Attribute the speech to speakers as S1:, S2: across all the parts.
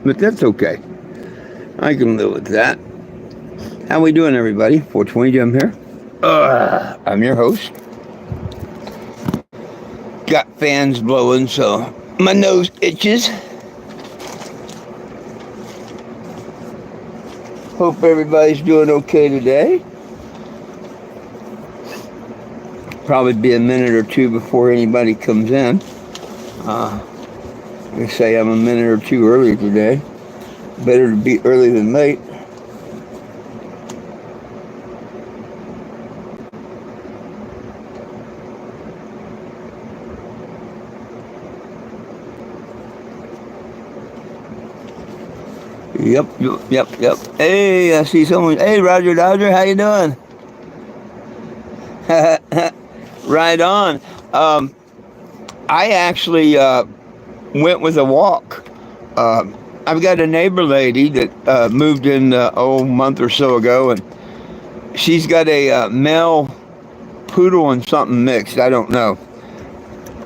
S1: but that's okay. I can live with that. How we doing, everybody? 420 Jim here. I'm your host. Got fans blowing, so my nose itches. Hope everybody's doing okay today. Probably be a minute or two before anybody comes in. They say I'm a minute or two early today. Better to be early than late. Yep. Hey, I see someone. Hey, Roger Dodger, how you doing? Right on. I actually went with a walk. I've got a neighbor lady that moved in a month or so ago, and she's got a male poodle and something mixed. I don't know,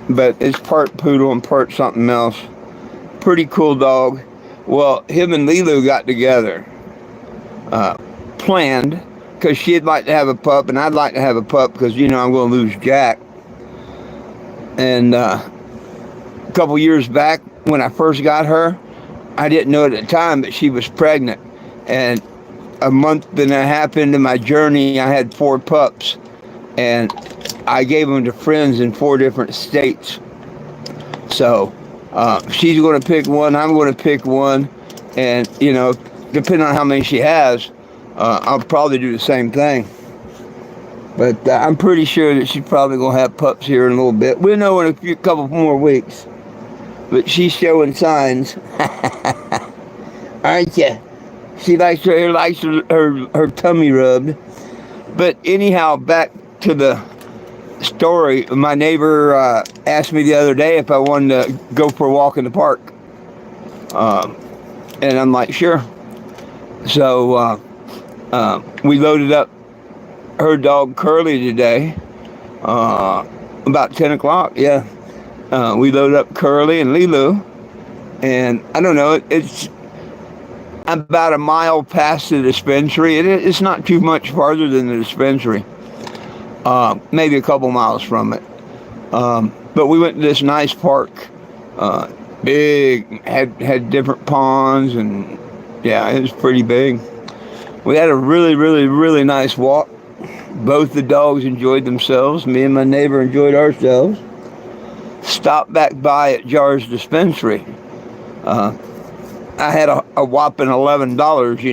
S1: but it's part poodle and part something else. Pretty cool dog. Well, him and Lilu got together, planned, because she'd like to have a pup, and I'd like to have a pup because, I'm going to lose Jack. And a couple years back, when I first got her, I didn't know at the time that she was pregnant. And a month and a half into my journey, I had 4 pups. And I gave them to friends in 4 different states. So she's going to pick one, I'm going to pick one. And, depending on how many she has, I'll probably do the same thing. But I'm pretty sure that she's probably going to have pups here in a little bit. We'll know in a couple more weeks. But she's showing signs. Aren't you? She likes her tummy rubbed. But anyhow, back to the story. My neighbor asked me the other day if I wanted to go for a walk in the park. And I'm like, sure. So we loaded up her dog Curly today, about 10 o'clock, yeah. We loaded up Curly and Lilu, and I don't know, it's about a mile past the dispensary. It's not too much farther than the dispensary, maybe a couple miles from it. But we went to this nice park, big, had different ponds, and yeah, it was pretty big. We had a really, really, really nice walk. Both the dogs enjoyed themselves. Me and my neighbor enjoyed ourselves. Stopped back by at Jar's dispensary. I had a whopping $11,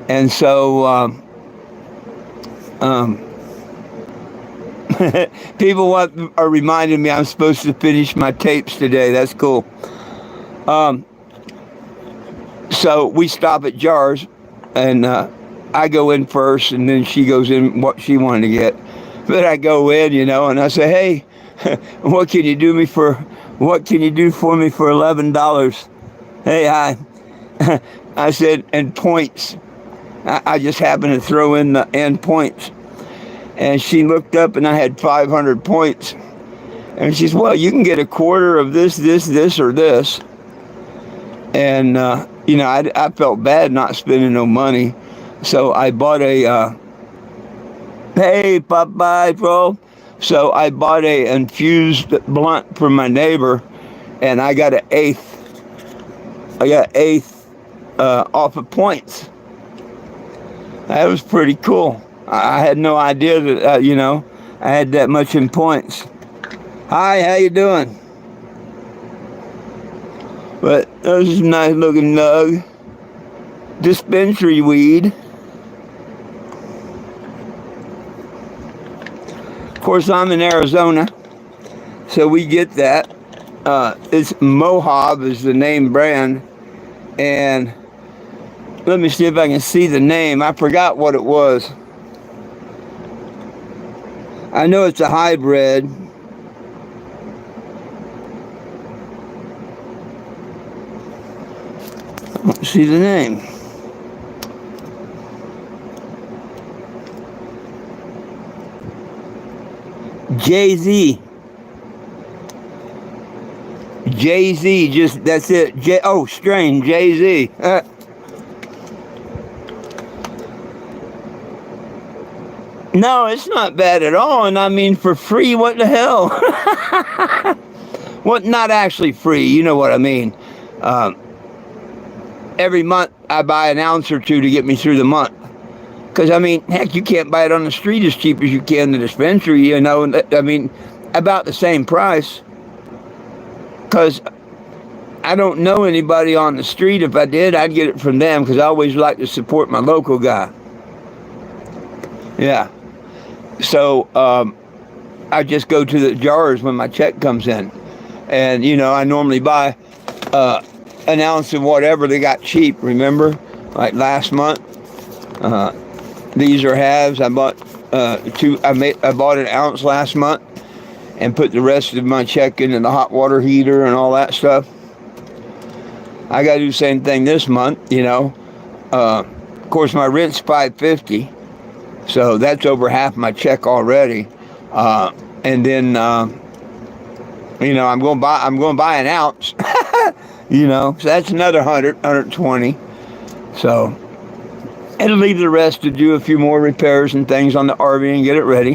S1: and so people are reminding me I'm supposed to finish my tapes today. That's cool. So we stop at Jar's, and I go in first, and then she goes in what she wanted to get. But I go in, and I say, hey, what can you do for me for $11? Hey, hi. I said, and points. I just happened to throw in the end points. And she looked up, and I had 500 points. And she said, well, you can get a quarter of this, or this. And, I felt bad not spending no money. So I bought hey, Popeye, bro. So I bought a infused blunt from my neighbor, and I got an eighth. I got eighth off of points. That was pretty cool. I had no idea that, I had that much in points. Hi, how you doing? But this is a nice looking nug. Dispensary weed. Of course, I'm in Arizona, so we get that. It's Mohab is the name brand, and let me see if I can see the name. I forgot what it was. I know it's a hybrid. I don't see the name. Jay-Z, just, that's it. Strain, Jay-Z. No, it's not bad at all. And I mean, for free, what the hell? Well, not actually free, you know what I mean. Every month I buy an ounce or two to get me through the month. Because, I mean, heck, you can't buy it on the street as cheap as you can in the dispensary, you know. I mean, about the same price. Because I don't know anybody on the street. If I did, I'd get it from them, because I always like to support my local guy. Yeah. So I just go to the jars when my check comes in. And, you know, I normally buy an ounce of whatever they got cheap, remember? Like last month. These are halves. I bought I bought an ounce last month and put the rest of my check into the hot water heater and all that stuff. I got to do the same thing this month, you know. Of course, my rent's $5.50. So that's over half my check already, and then you know, I'm going to buy an ounce, you know, so that's another 120. So it'll leave the rest to do a few more repairs and things on the RV and get it ready.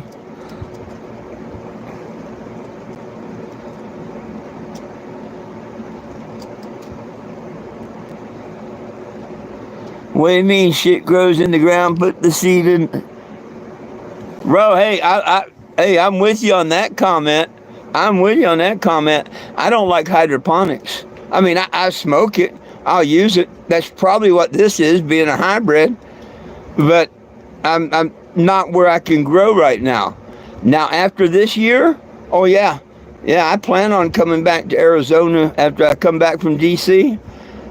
S1: What do you mean shit grows in the ground? Put the seed in. Bro, hey, I'm with you on that comment. I don't like hydroponics. I mean, I smoke it. I'll use it. That's probably what this is, being a hybrid. But I'm not where I can grow right now. Now, after this year, oh yeah, I plan on coming back to Arizona after I come back from D.C.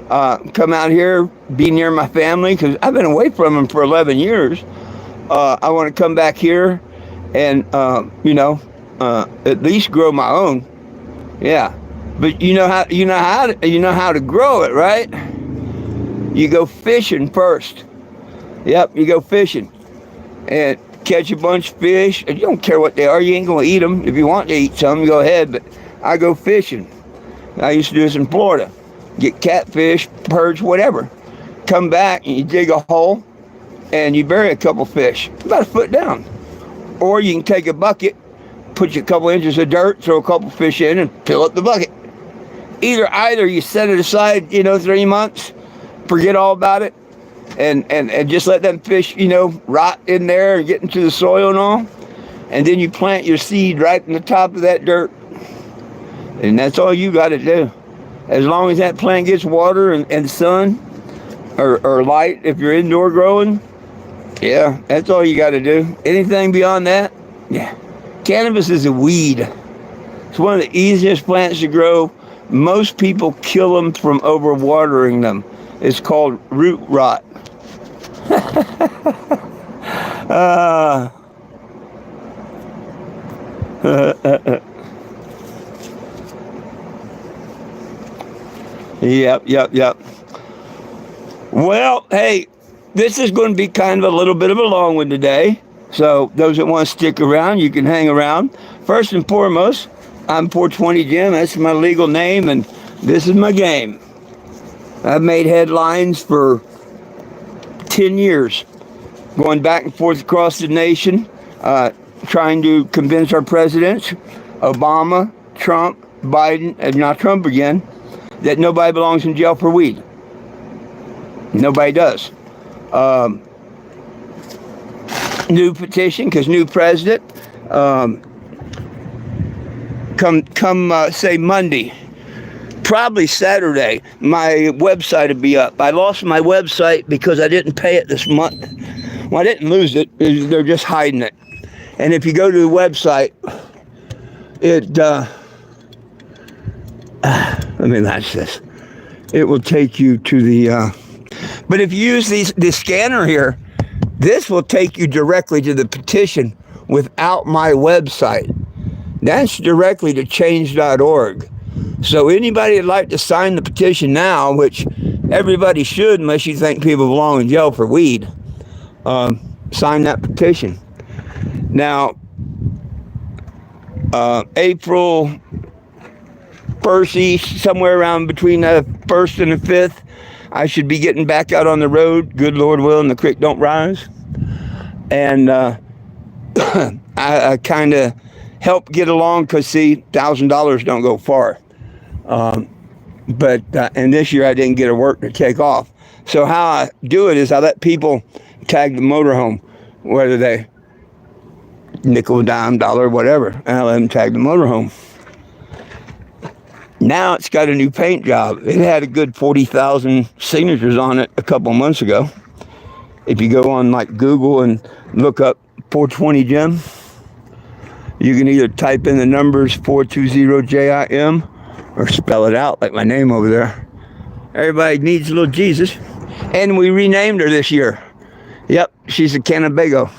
S1: Come out here, be near my family, because I've been away from them for 11 years. I want to come back here and, you know, at least grow my own. Yeah. But you know how to grow it, right? You go fishing first. Yep, you go fishing and catch a bunch of fish. You don't care what they are. You ain't going to eat them. If you want to eat some, go ahead. But I go fishing. I used to do this in Florida. Get catfish, perch, whatever. Come back and you dig a hole. And you bury a couple fish, about a foot down. Or you can take a bucket, put you a couple inches of dirt, throw a couple fish in, and fill up the bucket. Either you set it aside, you know, 3 months, forget all about it, and just let them fish, you know, rot in there and get into the soil and all. And then you plant your seed right in the top of that dirt. And that's all you got to do. As long as that plant gets water and sun or light, if you're indoor growing, yeah, that's all you got to do. Anything beyond that, yeah. Cannabis is a weed. It's one of the easiest plants to grow. Most people kill them from overwatering them. It's called root rot. Yep. Well, hey, this is going to be kind of a little bit of a long one today. So those that want to stick around, you can hang around. First and foremost, I'm 420 Jim. That's my legal name, and this is my game. I've made headlines for 10 years, going back and forth across the nation, trying to convince our presidents, Obama, Trump, Biden, and now Trump again, that nobody belongs in jail for weed. Nobody does. New petition, because new president. Come say Monday, probably Saturday, my website will be up. I lost my website because I didn't pay it this month. Well, I didn't lose it. They're just hiding it. And if you go to the website, let me match this. It will take you to the, but if you use this scanner here, this will take you directly to the petition without my website. That's directly to change.org. So anybody would like to sign the petition now, which everybody should unless you think people belong in jail for weed, sign that petition. Now, April 1st, somewhere around between the 1st and the 5th, I should be getting back out on the road, good Lord willing, the creek don't rise. And I kind of help get along because, see, $1,000 don't go far. But and this year I didn't get a work to take off. So how I do it is I let people tag the motorhome, whether they nickel, dime, dollar, whatever, and I let them tag the motorhome. Now it's got a new paint job. It had a good 40,000 signatures on it a couple months ago. If you go on like Google and look up 420 Jim, you can either type in the numbers 420JIM or spell it out like my name over there. Everybody needs a little Jesus. And we renamed her this year. Yep, she's a Cannebago,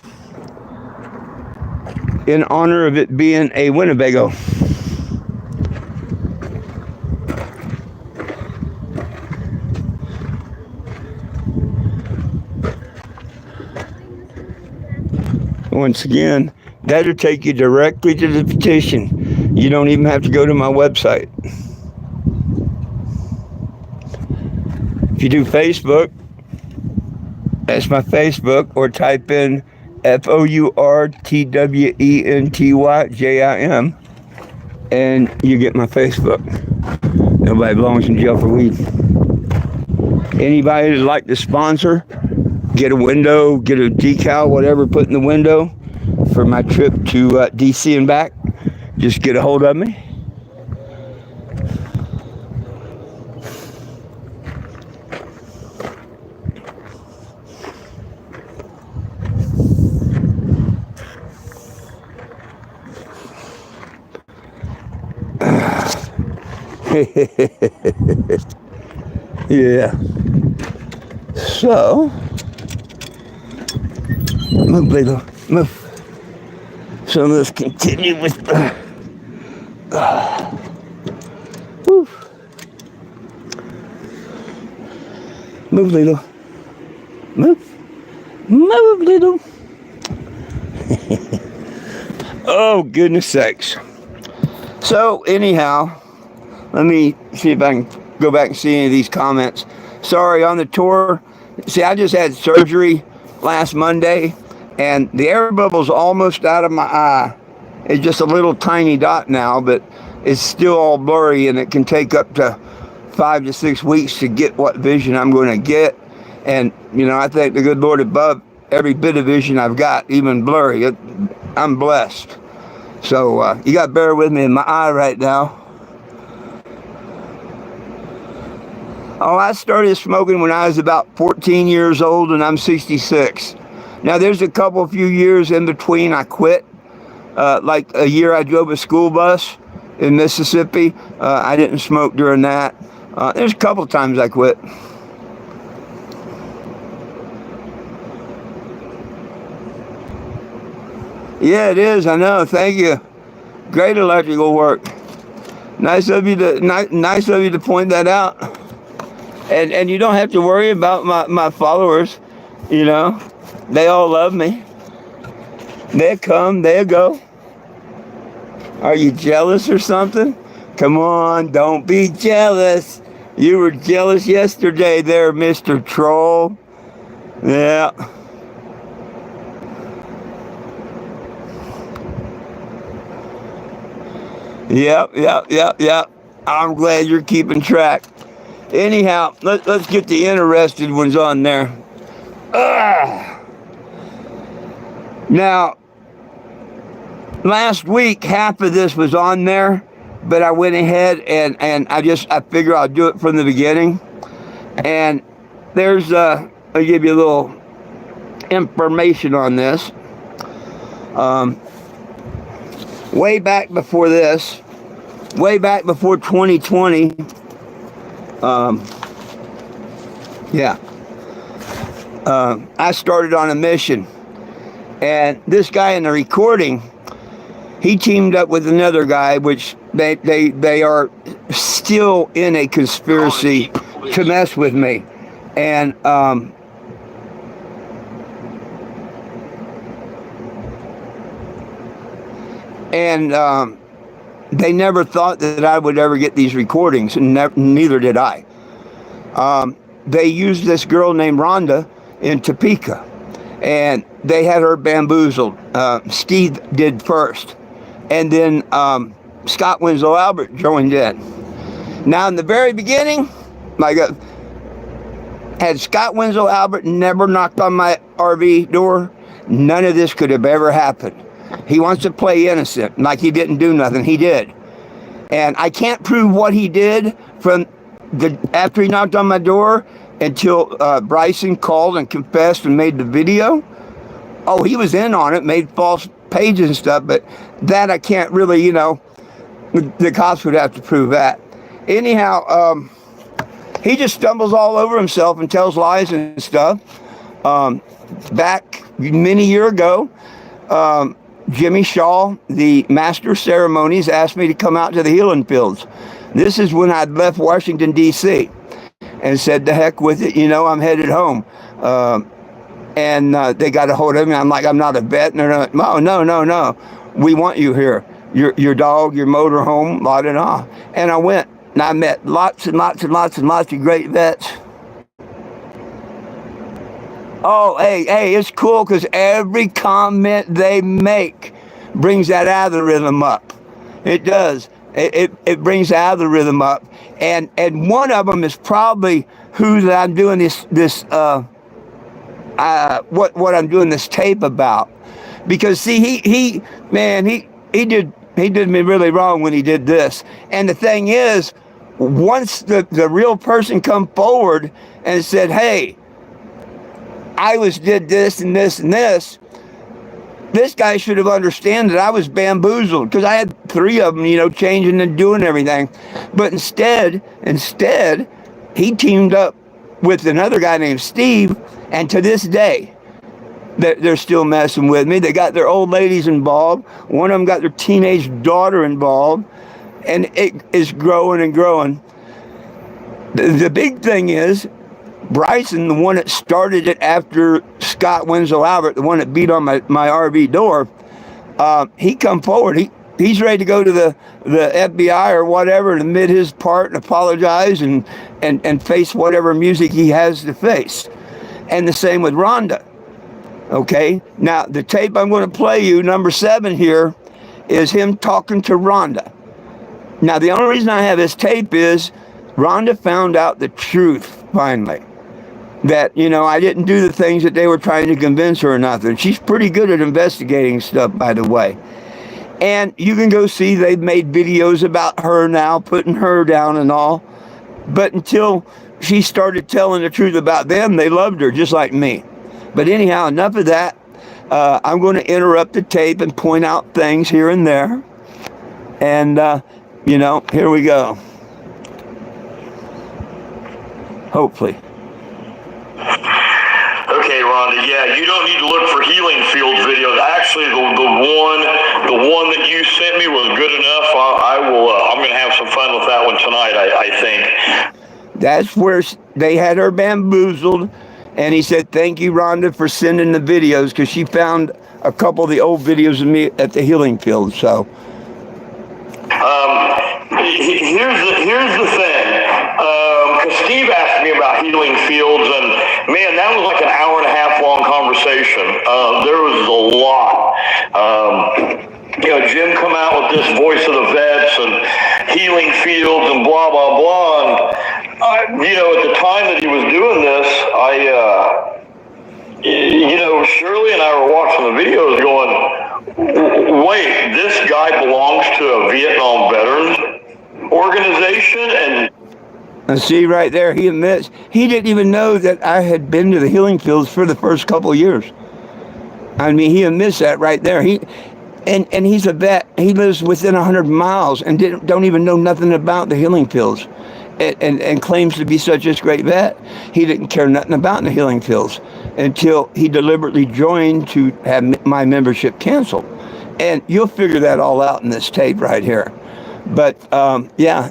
S1: in honor of it being a Winnebago. Once again, that'll take you directly to the petition. You don't even have to go to my website. If you do Facebook, that's my Facebook, or type in FOURTWENTYJIM, and you get my Facebook. Nobody belongs in jail for weed. Anybody that'd like to sponsor, get a window, get a decal, whatever, put in the window for my trip to DC and back, just get a hold of me. Yeah. So, move, Lilo, move. So let's continue with woo. Move, Lilo. Move. Move, Lilo. Oh, goodness sakes. So, anyhow, let me see if I can go back and see any of these comments. Sorry, on the tour. See, I just had surgery last Monday, and the air bubble's almost out of my eye. It's just a little tiny dot now, but it's still all blurry, and it can take up to 5 to 6 weeks to get what vision I'm going to get. And, you know, I thank the good Lord above every bit of vision I've got, even blurry. I'm blessed. So you got to bear with me in my eye right now. Oh, I started smoking when I was about 14 years old, and I'm 66. Now, there's a few years in between I quit. Like a year I drove a school bus in Mississippi. I didn't smoke during that. There's a couple times I quit. Yeah, it is. I know. Thank you. Great electrical work. Nice of you to point that out. And you don't have to worry about my followers. You know, they all love me. They come, they go. Are you jealous or something? Come on, don't be jealous. You were jealous yesterday there, Mr. Troll. Yeah. Yep. I'm glad you're keeping track. Anyhow, let's get the interested ones on there. Now, last week, half of this was on there, but I went ahead and I figure I'll do it from the beginning. And there's, I'll give you a little information on this. Way back before this, way back before 2020, I started on a mission. And this guy in the recording, he teamed up with another guy, which they are still in a conspiracy to mess with me. And they never thought that I would ever get these recordings, and neither did I. They used this girl named Rhonda in Topeka, and they had her bamboozled. Steve did first, and then Scott Winslow Albert joined in. Now, in the very beginning, had Scott Winslow Albert never knocked on my RV door, none of this could have ever happened. He wants to play innocent, like he didn't do nothing. He did. And I can't prove what he did from after he knocked on my door until Bryson called and confessed and made the video. Oh, he was in on it, made false pages and stuff, but that I can't really, the cops would have to prove that. Anyhow, he just stumbles all over himself and tells lies and stuff. Back many years ago, Jimmy Shaw, the master of ceremonies, asked me to come out to the healing fields. This is when I'd left Washington, D.C. and said, the heck with it, I'm headed home. And they got a hold of me. I'm like, I'm not a vet. And they're like, no. We want you here. Your dog, your motor home, la da da. And I went, and I met lots and lots and lots and lots of great vets. Oh, hey, it's cool because every comment they make brings that algorithm up. It does. It brings the algorithm up. And one of them is probably who that I'm doing what I'm doing this tape about. Because see, he did me really wrong when he did this. And the thing is, once the real person come forward and said, hey, I did this and this and this guy should have understood that I was bamboozled because I had 3 of them, changing and doing everything. But instead, he teamed up with another guy named Steve, and to this day, they're still messing with me. They got their old ladies involved. One of them got their teenage daughter involved, and it is growing and growing. The big thing is, Bryson, the one that started it after Scott Winslow Albert, the one that beat on my RV door, he come forward. He's ready to go to the FBI or whatever and admit his part and apologize and face whatever music he has to face. And the same with Rhonda. Okay? Now, the tape I'm going to play you, number 7 here, is him talking to Rhonda. Now, the only reason I have this tape is Rhonda found out the truth, finally. That, I didn't do the things that they were trying to convince her or nothing. She's pretty good at investigating stuff, by the way. And you can go see they've made videos about her now, putting her down and all. But until she started telling the truth about them, they loved her, just like me. But anyhow, enough of that. I'm going to interrupt the tape and point out things here and there. And, here we go. Hopefully.
S2: Okay, Rhonda. Yeah, you don't need to look for healing fields videos. Actually, the one that you sent me was good enough. I'm going to have some fun with that one tonight. I think.
S1: That's where they had her bamboozled, and he said, "Thank you, Rhonda, for sending the videos," because she found a couple of the old videos of me at the healing field. So,
S2: here's the thing. Because Steve asked me about healing fields, and man, that was like an hour and a half long conversation. There was a lot. Jim come out with this voice of the vets and healing fields and blah, blah, blah. And, at the time that he was doing this, Shirley and I were watching the videos going, wait, this guy belongs to a Vietnam veterans organization?
S1: And see right there, he admits he didn't even know that I had been to the healing fields for the first couple of years. I mean, he admits that right there. And he's a vet. He lives within 100 miles and don't even know nothing about the healing fields, and claims to be such a great vet. He didn't care nothing about the healing fields until he deliberately joined to have my membership canceled. And you'll figure that all out in this tape right here. But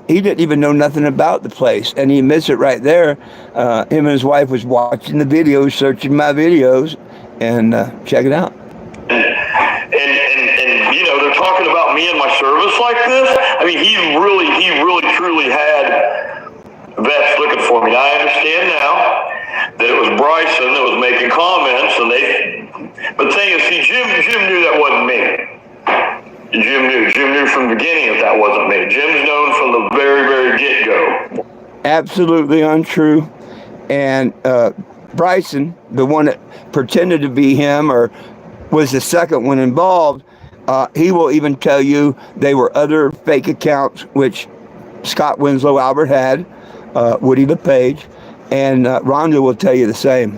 S1: he didn't even know nothing about the place, and he admits it right there. Him and his wife was watching the videos, searching my videos, and check it out.
S2: And they're talking about about me and my service like this. I mean, he really truly had vets looking for me. Now, I understand now that it was Bryson that was making comments, but the thing is, see, Jim knew that wasn't me. Jim knew from the beginning that wasn't me. Jim's known from the very, very get-go.
S1: Absolutely untrue. And Bryson, the one that pretended to be him or was the second one involved, he will even tell you they were other fake accounts, which Scott Winslow Albert had, Woody LePage, and Rhonda will tell you the same.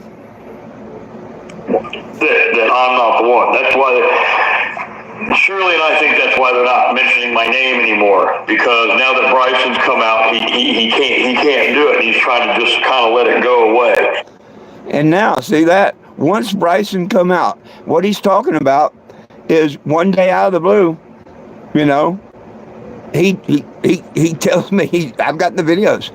S2: That I'm not the one. That's why Shirley and I think that's why they're not mentioning my name anymore, because now that Bryson's come out, he can't do it. He's trying to just kind of let it go away.
S1: And now, see that? Once Bryson come out, what he's talking about is one day out of the blue, you know, he tells me, I've got the videos.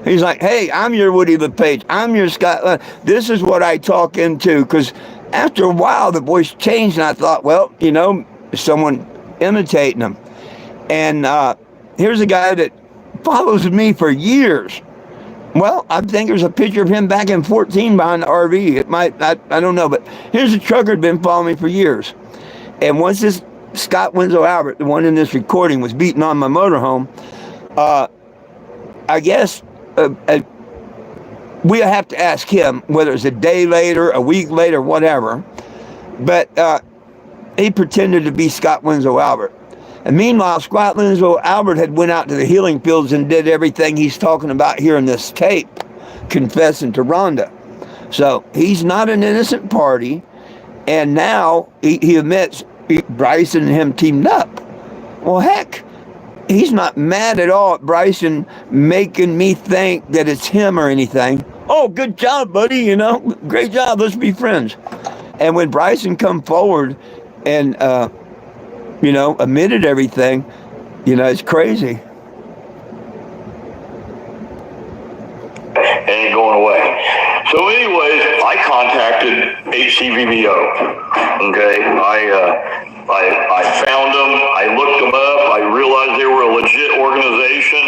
S1: He's like, hey, I'm your Woody LePage. I'm your Scott. This is what I talk into, because after a while, the voice changed, and I thought, well, you know, someone imitating him. And here's a guy that follows me for years. Well, I think there's a picture of him back in 14 behind the RV. It might, I don't know, but here's a trucker that's been following me for years. And once this Scott Winslow Albert, the one in this recording, was beating on my motorhome, I guess we have to ask him whether it's a day later, a week later, whatever. But he pretended to be Scott Winslow Albert. And meanwhile, Scott Winslow Albert had went out to the healing fields and did everything he's talking about here in this tape, confessing to Rhonda. So he's not an innocent party. And now he admits Bryson and him teamed up. Well, heck, he's not mad at all at Bryson making me think that it's him or anything. Oh, good job, buddy, you know, great job, let's be friends. And when Bryson come forward and, you know, admitted everything, you know, it's crazy.
S2: Ain't going away. So anyways, I contacted HCVBO. Okay, I found them. I looked them up. I realized they were a legit organization.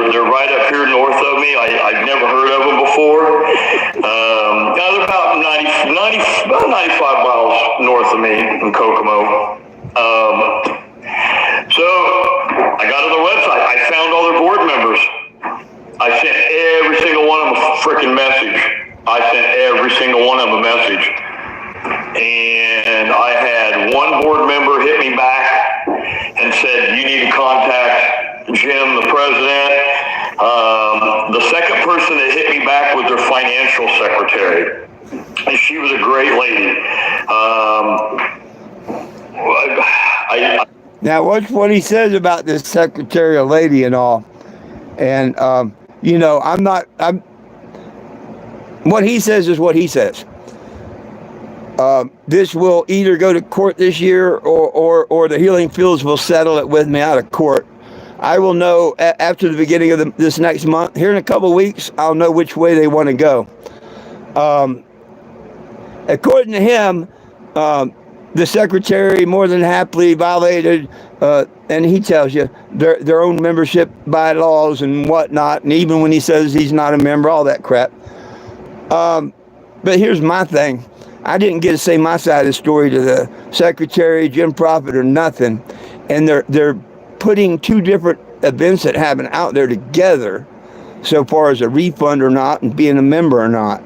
S2: They're right up here north of me. I've never heard of them before. Now they're about 95 miles north of me in Kokomo. So I got on their website. I found all their board members. I sent every single one of them a freaking message. I sent every single one of them a message. And I had one board member hit me back and said, you need to contact Jim, the president. The second person that hit me back was their financial secretary. And she was a great lady.
S1: Now, watch what he says about this secretarial lady and all. And, you know, what he says is what he says. This will either go to court this year or the Healing Fields will settle it with me out of court. I will know after the beginning of this next month. Here in a couple of weeks, I'll know which way they want to go. According to him, the secretary more than happily violated, and he tells you, their own membership bylaws and whatnot, and even when he says he's not a member, all that crap. But here's my thing. I didn't get to say my side of the story to the secretary, Jim Prophet, or nothing. And they're putting two different events that happen out there together, so far as a refund or not and being a member or not.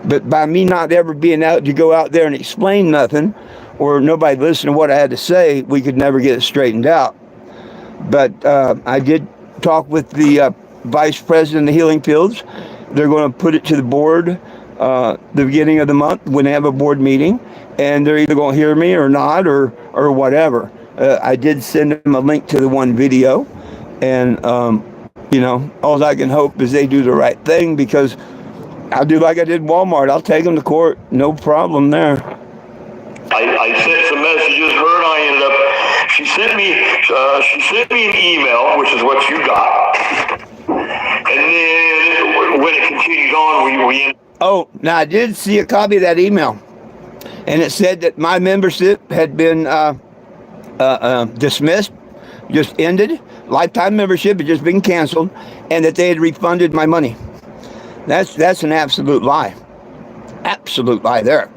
S1: But by me not ever being out to go out there and explain nothing, or nobody listened to what I had to say, we could never get it straightened out. But I did talk with the vice president of the Healing Fields. They're going to put it to the board the beginning of the month when they have a board meeting, and they're either going to hear me or not, or whatever. I did send them a link to the one video, and you know, all I can hope is they do the right thing, because I'll do like I did Walmart. I'll take them to court, no problem there.
S2: I sent some messages. Her and I ended up. She sent me an email, which is what you got, and then when it continued on, we ended.
S1: Oh, now I did see a copy of that email, and it said that my membership had been dismissed, just ended. Lifetime membership had just been canceled, and that they had refunded my money. That's an absolute lie. Absolute lie there.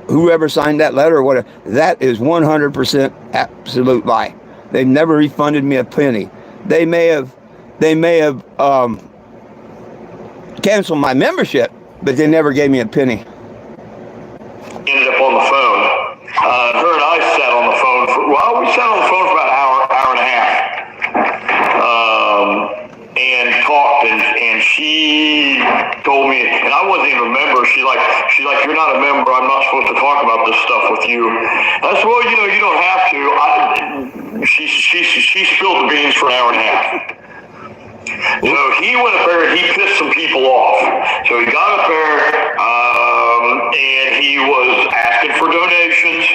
S1: Whoever signed that letter or whatever, that is 100% absolute lie. They've never refunded me a penny. They may have canceled my membership, but they never gave me a penny.
S2: Ended up on the phone. Her and I sat on the phone we sat on the phone for about an hour and a half, and talked. And she told me, and I wasn't even a member. She's like, you're not a member. I'm not supposed to talk about this stuff with you. I said, well, you don't have to. She spilled the beans for an hour and a half. So he went up there and he pissed some people off. So he got up there and he was asking for donations.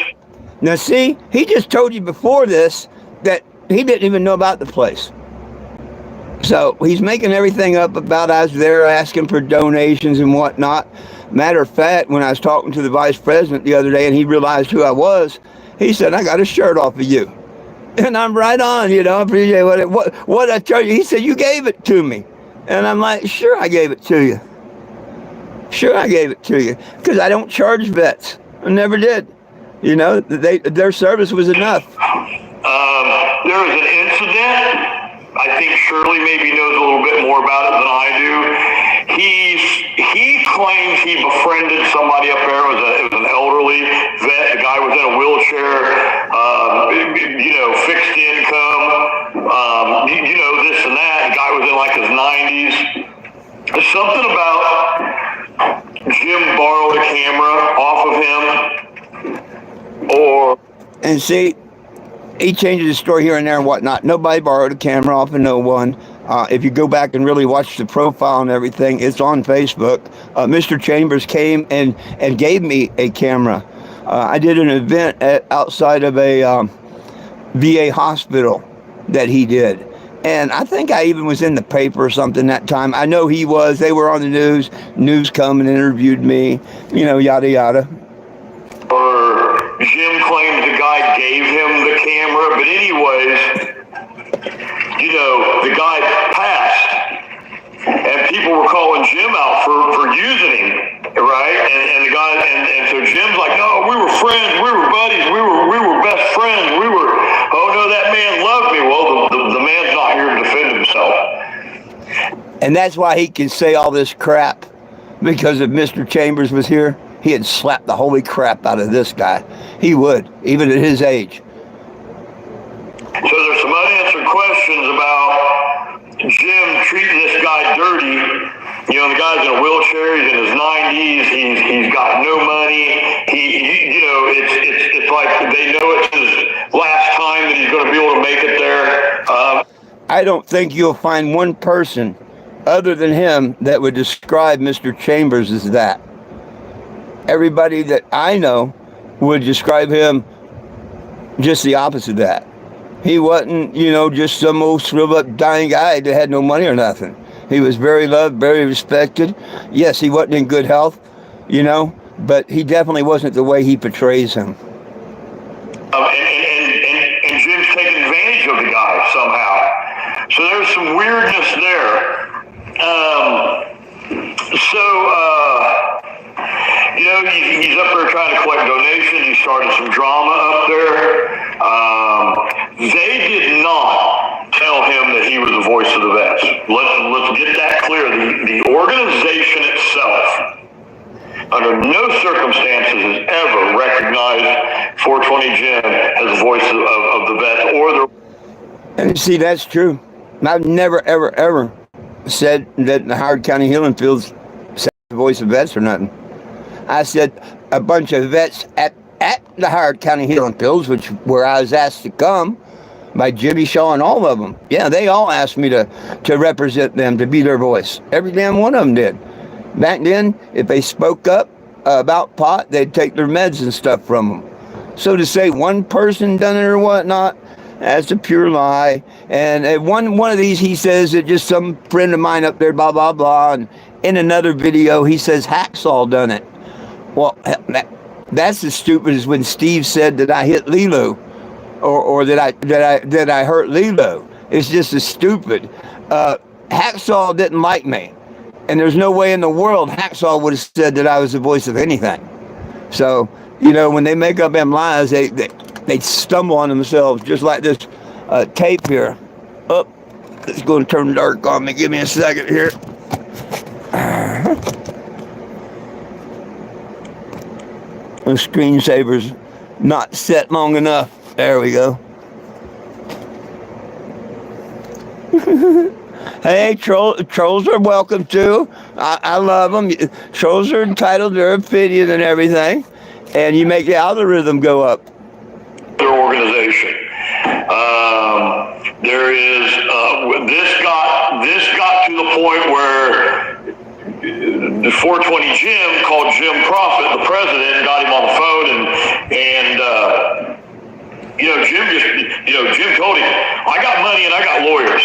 S1: Now see, he just told you before this that he didn't even know about the place. So he's making everything up about I was there asking for donations and whatnot. Matter of fact, when I was talking to the vice president the other day and he realized who I was, he said, I got a shirt off of you. And I'm right on, I appreciate what I told you. He said, you gave it to me. And I'm like, sure, I gave it to you. Sure, I gave it to you. Because I don't charge vets. I never did. Their service was enough.
S2: There was an incident. I think Shirley maybe knows a little bit more about it than I do. He claims he befriended somebody up there. It was an elderly vet. The guy was in a wheelchair, fixed income, this and that. The guy was in like his 90s. There's something about Jim borrowed a camera off of him,
S1: and see, he changes his story here and there and whatnot. Nobody borrowed a camera off of no one. If you go back and really watch the profile and everything, it's on Facebook. Mr. Chambers came and gave me a camera. I did an event outside of a VA hospital that he did. And I think I even was in the paper or something that time. I know he was. They were on the news. News come and interviewed me, yada, yada.
S2: Jim claims the guy gave him the camera, but anyways, the guy passed, and people were calling Jim out for using him, right? And the guy, and so Jim's like, no, we were friends, we were buddies, we were best friends, oh no, that man loved me. Well, the man's not here to defend himself.
S1: And that's why he can say all this crap, because if Mr. Chambers was here, he had slapped the holy crap out of this guy. He would, even at his age.
S2: So there's some unanswered questions about Jim treating this guy dirty. The guy's in a wheelchair. He's in his 90s. He's got no money. It's like they know it's his last time that he's going to be able to make it there.
S1: I don't think you'll find one person other than him that would describe Mr. Chambers as that. Everybody that I know would describe him just the opposite of that. He wasn't, just some old shriveled up dying guy that had no money or nothing. He was very loved, very respected. Yes, he wasn't in good health, but he definitely wasn't the way he portrays him.
S2: And Jim's taking advantage of the guy somehow. So there's some weirdness there. He's up there trying to collect donations. He started some drama up there. They did not tell him that he was the voice of the vets. Let's get that clear. The organization itself, under no circumstances, has ever recognized 420 Jim as the voice of the vets or the.
S1: And see, that's true. I've never, ever, ever said that the Howard County Healing Fields said the voice of vets or nothing. I said a bunch of vets at the Howard County Healing Fields, where I was asked to come by Jimmy Shaw and all of them. Yeah, they all asked me to represent them, to be their voice. Every damn one of them did. Back then, if they spoke up about pot, they'd take their meds and stuff from them. So to say one person done it or whatnot, that's a pure lie. And one of these, he says that just some friend of mine up there, blah, blah, blah. And in another video, he says Hacksaw done it. Well, that's as stupid as when Steve said that I hit Lilu or that I hurt Lilo. It's just as stupid. Hacksaw didn't like me, and there's no way in the world Hacksaw would have said that I was the voice of anything. So, when they make up them lies, they stumble on themselves, just like this tape here. Oh, it's going to turn dark on me. Give me a second here. The screensaver's not set long enough. There we go. Hey, trolls are welcome too. I love them. Trolls are entitled to their opinion and everything, and you make the algorithm go up.
S2: Their organization. There is this got to the point where the 420 Jim called Jim Profit, the president, and got him on the phone, and Jim told him, I got money and I got lawyers.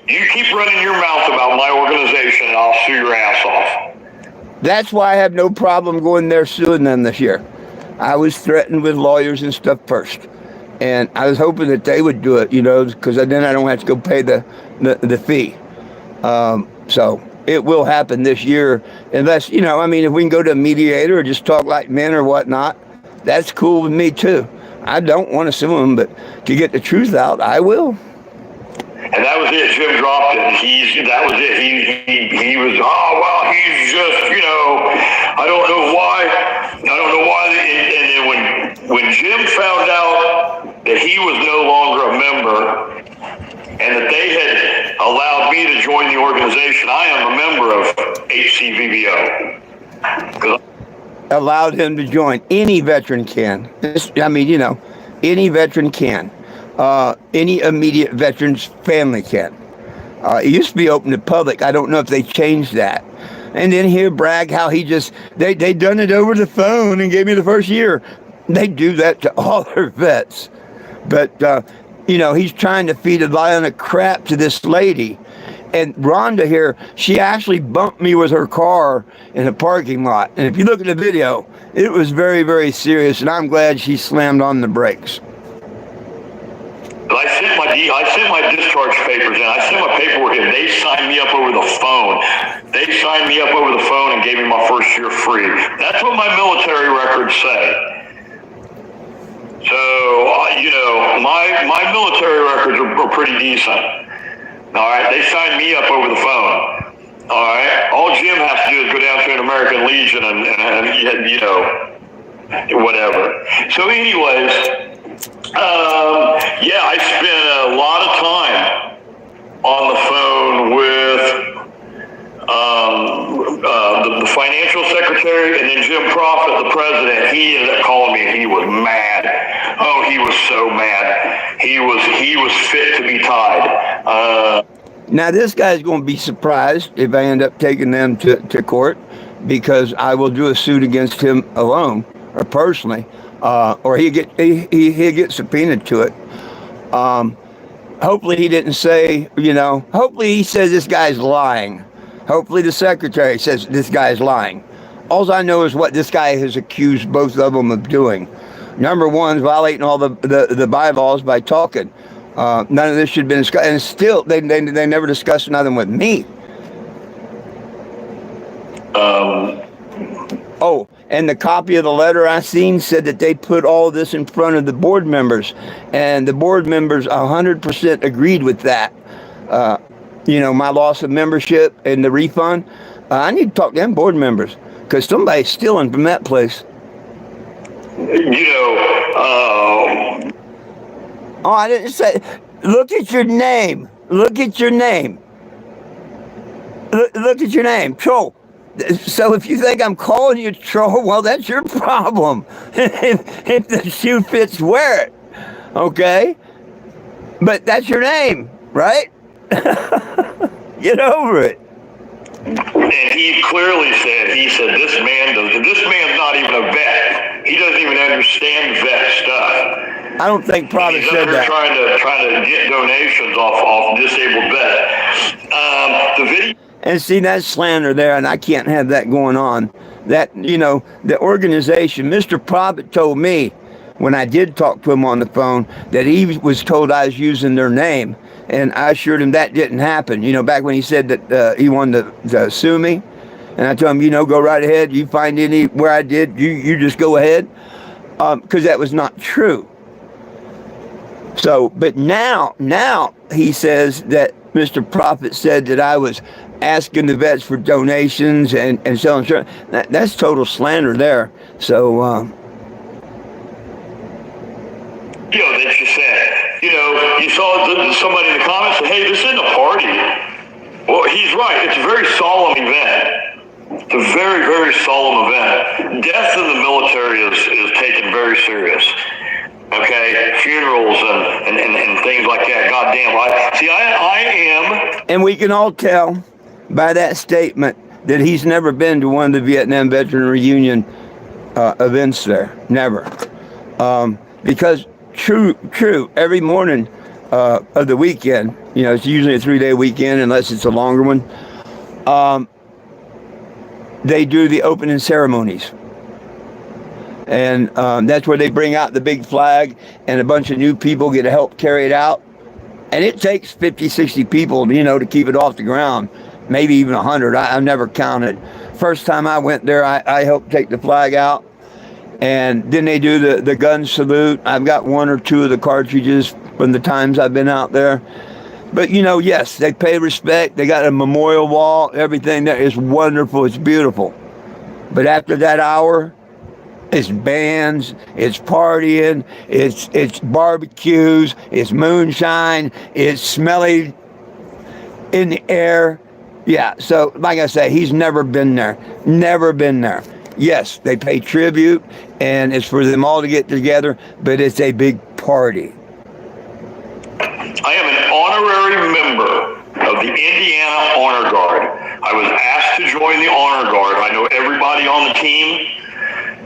S2: You keep running your mouth about my organization and I'll sue your ass off.
S1: That's why I have no problem going there suing them this year. I was threatened with lawyers and stuff first. And I was hoping that they would do it, because then I don't have to go pay the fee. So it will happen this year, unless, if we can go to a mediator or just talk like men or whatnot, that's cool with me too. I don't want to sue them, but to get the truth out, I will.
S2: And that was it. Jim dropped it. That was it. He was, he's just, I don't know why. And then when Jim found out that he was no longer a member and that they had allowed me to join the organization, I am a member of HCVBO.
S1: Allowed him to join. Any veteran can. Any veteran can. Any immediate veteran's family can. It used to be open to public. I don't know if they changed that. And then hear brag how he they done it over the phone and gave me the first year. They do that to all their vets. But, he's trying to feed a line of crap to this lady. And Rhonda here, she actually bumped me with her car in a parking lot. And if you look at the video, it was very, very serious. And I'm glad she slammed on the brakes.
S2: I sent my discharge papers in. I sent my paperwork in. They signed me up over the phone. And gave me my first year free. That's what my military records say. So, my military records are pretty decent. All right, they signed me up over the phone. All right, all Jim has to do is go down to an American Legion and whatever. So, anyways. I spent a lot of time on the phone with the financial secretary, and then Jim Profit, the president. He ended up calling me, and he was mad. Oh, he was so mad. He was fit to be tied.
S1: Now, this guy's going to be surprised if I end up taking them to court, because I will do a suit against him alone or personally. Or he'll get subpoenaed to it. Hopefully he didn't say, hopefully he says this guy's lying. Hopefully the secretary says this guy's lying. All I know is what this guy has accused both of them of doing. Number one, violating all the bylaws by talking. None of this should have been discussed. And still, they never discussed nothing with me. Oh, and the copy of the letter I seen said that they put all this in front of the board members, and the board members 100% agreed with that. My loss of membership and the refund. I need to talk to them board members, because somebody's stealing from that place. Oh, I didn't say. Look at your name. Look at your name. Look at your name, troll. So if you think I'm calling you troll, well, that's your problem. If the shoe fits, wear it. Okay? But that's your name, right? Get over it.
S2: And he clearly said, this man's not even a vet. He doesn't even understand vet stuff.
S1: I don't think Profit said that.
S2: Trying to get donations off disabled vets. The video.
S1: And see, that's slander there, and I can't have that going on. That, the organization, Mr. Profit told me when I did talk to him on the phone, that he was told I was using their name. And I assured him that didn't happen. You know, back when he said that he wanted to sue me. And I told him, you know, go right ahead. You find anywhere I did, you just go ahead. Because that was not true. So, but now he says that Mr. Prophet said that I was asking the vets for donations and selling insurance. That's total slander there. So,
S2: you know, that you said, you know, you saw somebody in the comments say, hey, this isn't a party. Well, he's right. It's a very solemn event. It's a very, very solemn event. Death in the military is taken very serious. Okay, funerals and things like that. Goddamn, I am.
S1: And we can all tell by that statement that he's never been to one of the Vietnam Veteran Reunion events there. Never. Because true, every morning of the weekend, you know, it's usually a 3-day weekend unless it's a longer one, they do the opening ceremonies. And that's where they bring out the big flag and a bunch of new people get to help carry it out. And it takes 50, 60 people, you know, to keep it off the ground. Maybe even 100. I've never counted. First time I went there, I helped take the flag out. And then they do the gun salute. I've got 1 or 2 of the cartridges from the times I've been out there. But, you know, yes, they pay respect. They got a memorial wall. Everything there is wonderful. It's beautiful. But after that hour, it's bands, it's partying, it's barbecues, it's moonshine, it's smelly in the air. Yeah, so like I say, he's never been there. Never been there. Yes, they pay tribute, and it's for them all to get together, but it's a big party.
S2: I am an honorary member of the Indiana Honor Guard. I was asked to join the Honor Guard. I know everybody on the team.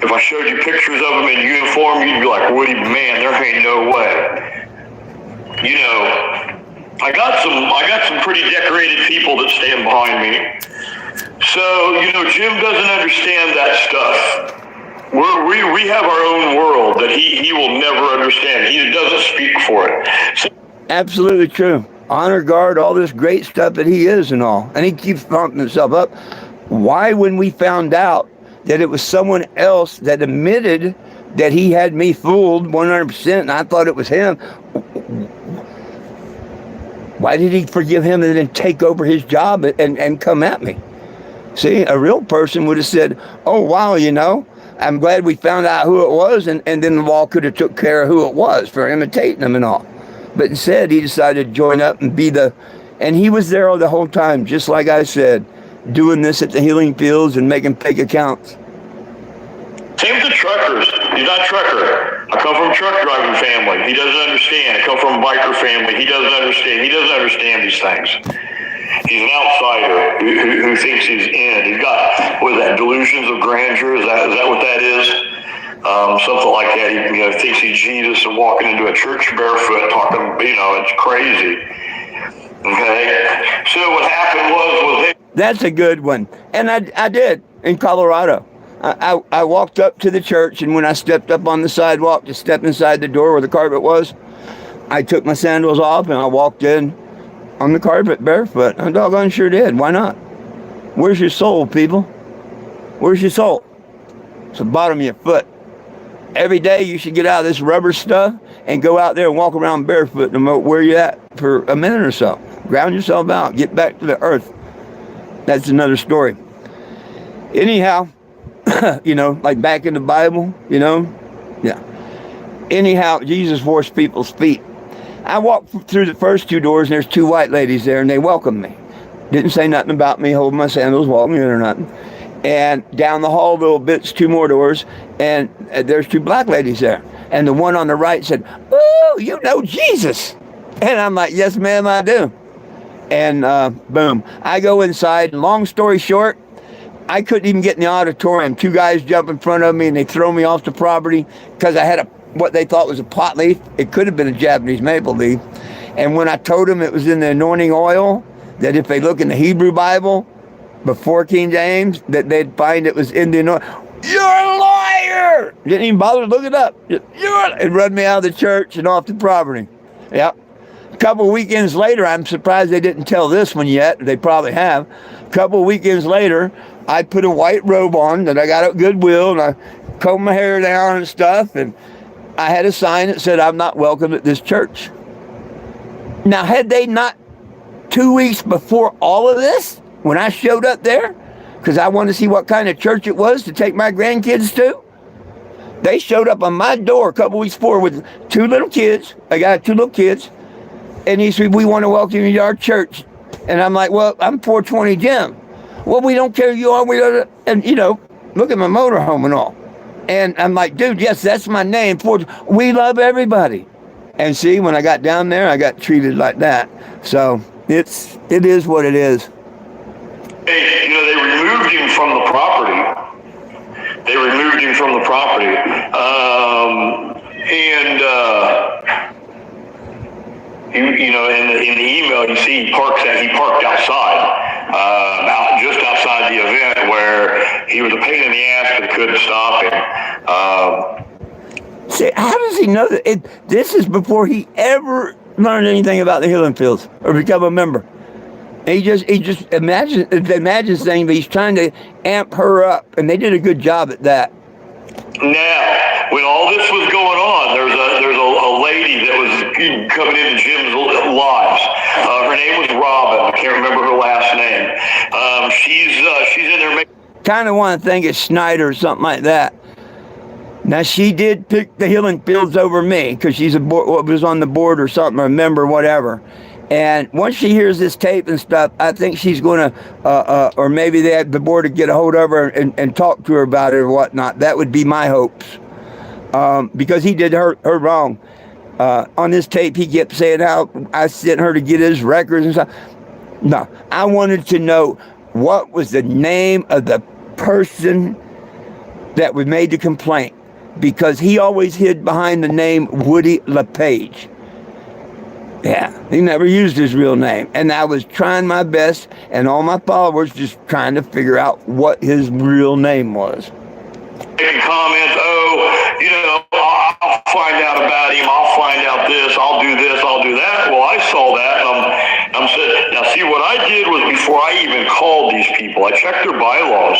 S2: If I showed you pictures of them in uniform, you'd be like, Woody, man, there ain't no way. You know, I got some pretty decorated people that stand behind me. So, you know, Jim doesn't understand that stuff. We have our own world that he will never understand. He doesn't speak for it. So,
S1: absolutely true. Honor Guard, all this great stuff that he is and all. And he keeps pumping himself up. Why, when we found out that it was someone else that admitted that he had me fooled 100% and I thought it was him, why did he forgive him and then take over his job and come at me? See, a real person would have said, oh, wow, you know, I'm glad we found out who it was, and then the law could have took care of who it was for imitating him and all. But instead, he decided to join up and and he was there the whole time, just like I said, doing this at the healing fields and making fake accounts.
S2: Same with the truckers. He's not a trucker. I come from a truck driving family. He doesn't understand. I come from a biker family. He doesn't understand. He doesn't understand these things. He's an outsider who thinks he's in. He's got, what is that, delusions of grandeur? Is that what that is? Something like that. He thinks he's Jesus and walking into a church barefoot talking, it's crazy. Okay? So what happened was
S1: that's a good one. And I did in Colorado. I walked up to the church, and when I stepped up on the sidewalk to step inside the door where the carpet was, I took my sandals off and I walked in on the carpet barefoot. I doggone sure did. Why not? Where's your soul, people? Where's your soul? It's the bottom of your foot. Every day you should get out of this rubber stuff and go out there and walk around barefoot no matter where you're at for a minute or so. Ground yourself out. Get back to the earth. That's another story. Anyhow, like back in the Bible, yeah. Anyhow, Jesus washed people's feet. I walked through the first 2 doors, and there's 2 white ladies there, and they welcomed me. Didn't say nothing about me holding my sandals, walking in or nothing. And down the hall a little bit's 2 more doors, and there's 2 black ladies there. And the one on the right said, "Oh, you know Jesus." And I'm like, "Yes, ma'am, I do." And boom, I go inside. Long story short, I couldn't even get in the auditorium. 2 guys jump in front of me, and they throw me off the property because I had what they thought was a pot leaf. It could have been a Japanese maple leaf. And when I told them it was in the anointing oil, that if they look in the Hebrew Bible, before King James, that they'd find it was Indian oil. You're a liar! Didn't even bother to look it up. It run me out of the church and off the property. Yep. A couple of weekends later, I'm surprised they didn't tell this one yet. They probably have. A couple of weekends later, I put a white robe on that I got at Goodwill, and I combed my hair down and stuff, and I had a sign that said, I'm not welcome at this church. Now, had they not 2 weeks before all of this, when I showed up there, because I wanted to see what kind of church it was to take my grandkids to, they showed up on my door a couple weeks before with 2 little kids. I got 2 little kids. And he said, we want to welcome you to our church. And I'm like, well, I'm 420 Jim. Well, we don't care who you are. We don't, and, you know, look at my motorhome and all. And I'm like, dude, yes, that's my name. We love everybody. And see, when I got down there, I got treated like that. So it is what it is.
S2: Hey, you know, they removed him from the property. They removed him from the property. You know, in the email, you see he parked outside, just outside the event, where he was a pain in the ass but couldn't stop him.
S1: See, how does he know that? This is before he ever learned anything about the Healing Fields or become a member. He just imagines saying that he's trying to amp her up, and they did a good job at that.
S2: Now, when all this was going on, there's a lady that was coming into Jim's lives. Her name was Robin. I can't remember her last name. She's in there making.
S1: Kind of want to think it's Snyder or something like that. Now, she did pick the Healing Fields over me because she's was on the board or something, or a member, whatever. And once she hears this tape and stuff, I think she's going to, or maybe the board to get a hold of her and talk to her about it or whatnot. That would be my hopes. Because he did her wrong. On this tape, he kept saying how I sent her to get his records and stuff. No, I wanted to know what was the name of the person that was made the complaint. Because he always hid behind the name Woody LePage. Yeah, he never used his real name. And I was trying my best, and all my followers just trying to figure out what his real name was.
S2: Making comments, you know, I'll find out about him, I'll find out this, I'll do this, I'll do that. Well, I saw that, and I'm saying, now see, what I did was before I even called these people, I checked their bylaws.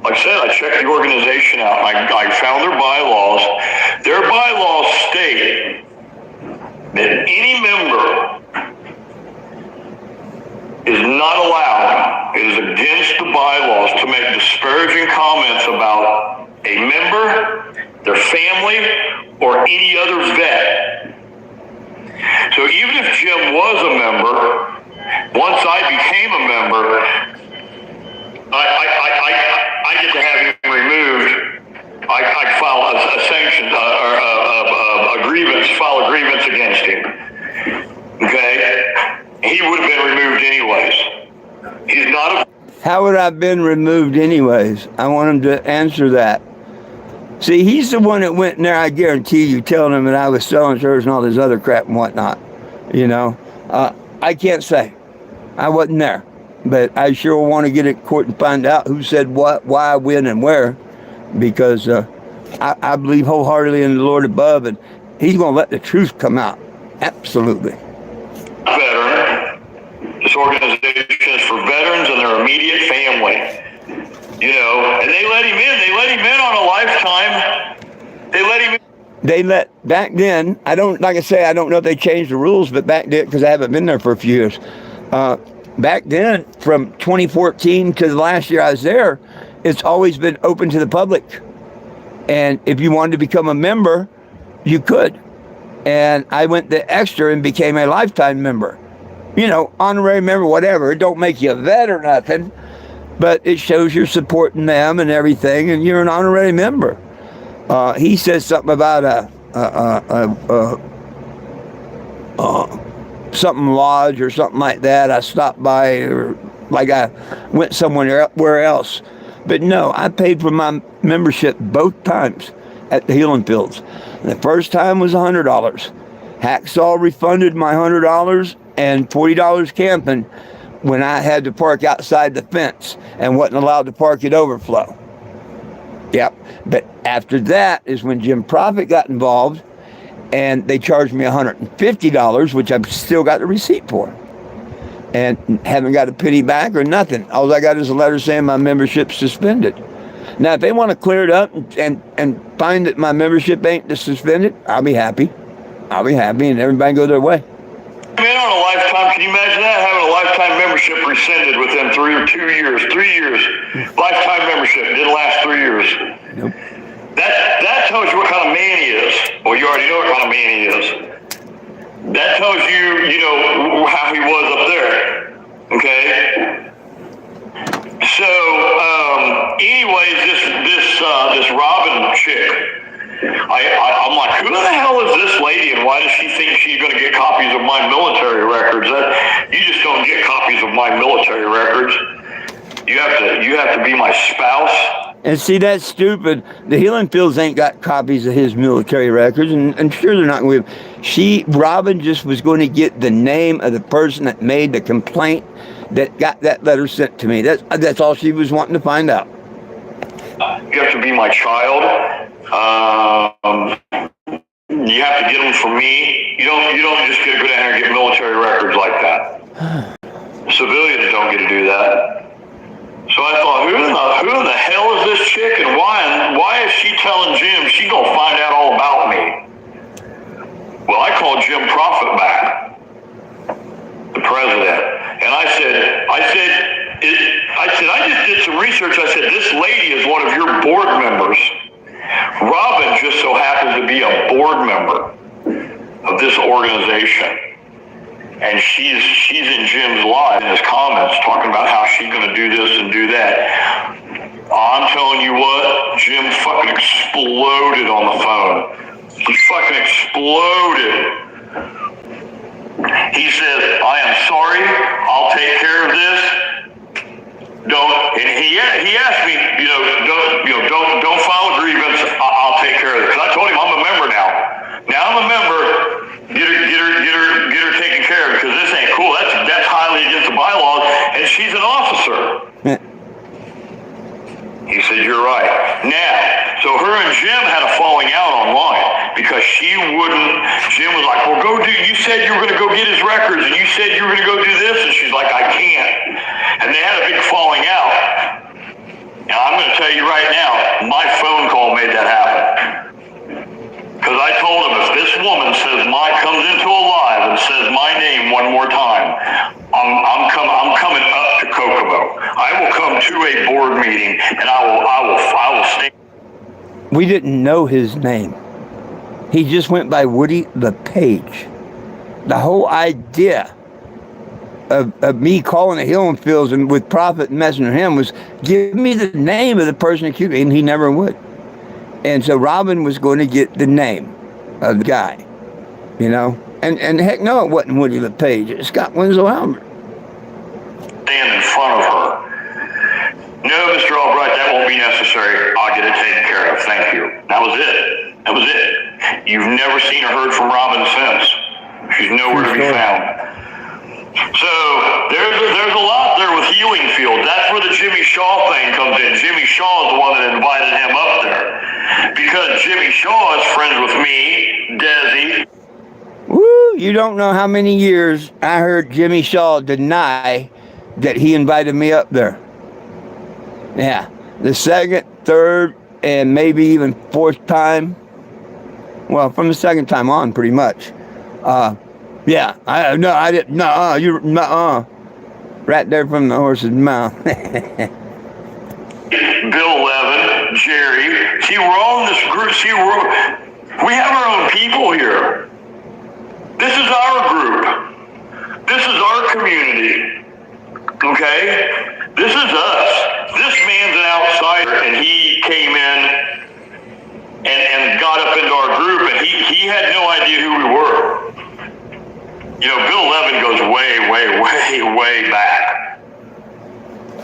S2: Like I said, I checked the organization out. I found their bylaws. Their bylaws state that any member is not allowed, it is against the bylaws to make disparaging comments about a member, their family, or any other vet. So even if Jim was a member, once I became a member, I get to have him removed. I file a sanction or a grievance, file a grievance against him. Okay? He would have been removed anyways. He's not a...
S1: How would I have been removed anyways? I want him to answer that. See, he's the one that went in there, I guarantee you, telling him that I was selling shirts and all this other crap and whatnot. You know? I can't say. I wasn't there. But I sure want to get in court and find out who said what, why, when, and where. Because I believe wholeheartedly in the Lord above, and he's going to let the truth come out. Absolutely.
S2: Veteran. This organization is for veterans and their immediate family. You know, and they let him in. They let him in on a lifetime. They let him in.
S1: Back then, I don't know if they changed the rules, but back then, because I haven't been there for a few years, back then, from 2014 to the last year I was there, it's always been open to the public. And if you wanted to become a member, you could. And I went the extra and became a lifetime member. You know, honorary member, whatever. It don't make you a vet or nothing, but it shows you're supporting them and everything, and you're an honorary member. He says something about something lodge or something like that. I stopped by, or like I went somewhere else. But no, I paid for my membership both times at the Healing Fields. The first time was $100. Hacksaw refunded my $100 and $40 camping. when I had to park outside the fence and wasn't allowed to park at overflow. Yep. But after that is when Jim Profit got involved, and they charged me $150, which I've still got the receipt for. And haven't got a penny back or nothing. All I got is a letter saying my membership's suspended. Now, if they want to clear it up and find that my membership ain't suspended, I'll be happy. I'll be happy, and everybody go their way.
S2: Man, on a lifetime, can you imagine that? Having a lifetime membership rescinded within 3 or 2 years. 3 years. Lifetime membership. Didn't last 3 years.
S1: Nope.
S2: That tells you what kind of man he is. Well, you already know what kind of man he is. That tells you, you know, how he was up there. Okay? So, anyways, this Robin chick, I'm like, who the hell is this lady, and why does she think she's going to get copies of my military records? You just don't get copies of my military records. You have to be my spouse.
S1: And see, that's stupid. The Healing Fields ain't got copies of his military records, and sure they're not going to. Robin just was going to get the name of the person that made the complaint that got that letter sent to me. That's all she was wanting to find out.
S2: You have to be my child. You have to get them from me. You don't just get to go down here and get military records like that. Civilians don't get to do that. So I thought, who in the hell is this chick, and why is she telling Jim she's gonna find out all about me? Well, I called Jim Profit back, the president, and I said, I just did some research. I said, this lady is one of your board members. Robin just so happens to be a board member of this organization. And she's in Jim's live in his comments talking about how she's going to do this and do that. I'm telling you what, Jim fucking exploded on the phone. He fucking exploded. He says, I am sorry, I'll take care of this. And he asked me, don't file a grievance, I'll take care of it. Because I told him I'm a member now. Now I'm a member. Get her taken care of, because this ain't cool. That's highly against the bylaws, and she's an officer. He said, you're right. Now, so her and Jim had a falling out online because Jim was like, well, you said you were going to go get his records, and you said you were going to go do this, and she's like, I can't. And they had a big falling out. And I'm going to tell you right now, my phone call made that happen. Because I told him, if this woman comes into a live and says my name one more time, I'm coming up to Kokomo. I will come to a board meeting, and I will stay.
S1: We didn't know his name. He just went by Woody LePage. The whole idea of me calling the Healing Fields and with Profit messing with him was give me the name of the person accused, and he never would. And so Robin was going to get the name of the guy, And heck no, it wasn't Woody LePage. It's Scott Winslow Albert.
S2: Stand in front of her. No, Mr. Albright, that won't be necessary. I'll get it taken care of. Thank you. That was it. You've never seen or heard from Robin since. She's nowhere to be found. So there's a lot there with Healing Fields. That's where the Jimmy Shaw thing comes in. Jimmy Shaw is the one that invited him up there. Because Jimmy Shaw is friends with me, Desi.
S1: Woo! You don't know how many years I heard Jimmy Shaw deny that he invited me up there. Yeah. The second, third, and maybe even fourth time. Well, from the second time on, pretty much. Yeah, I didn't. Right there from the horse's mouth.
S2: Bill Levin, Jerry. See, we're all in this group. We have our own people here. This is our group. This is our community. Okay? This is us. This man's an outsider, and he came in and got up into our group, and he had no idea who we were. Bill Levin goes way back.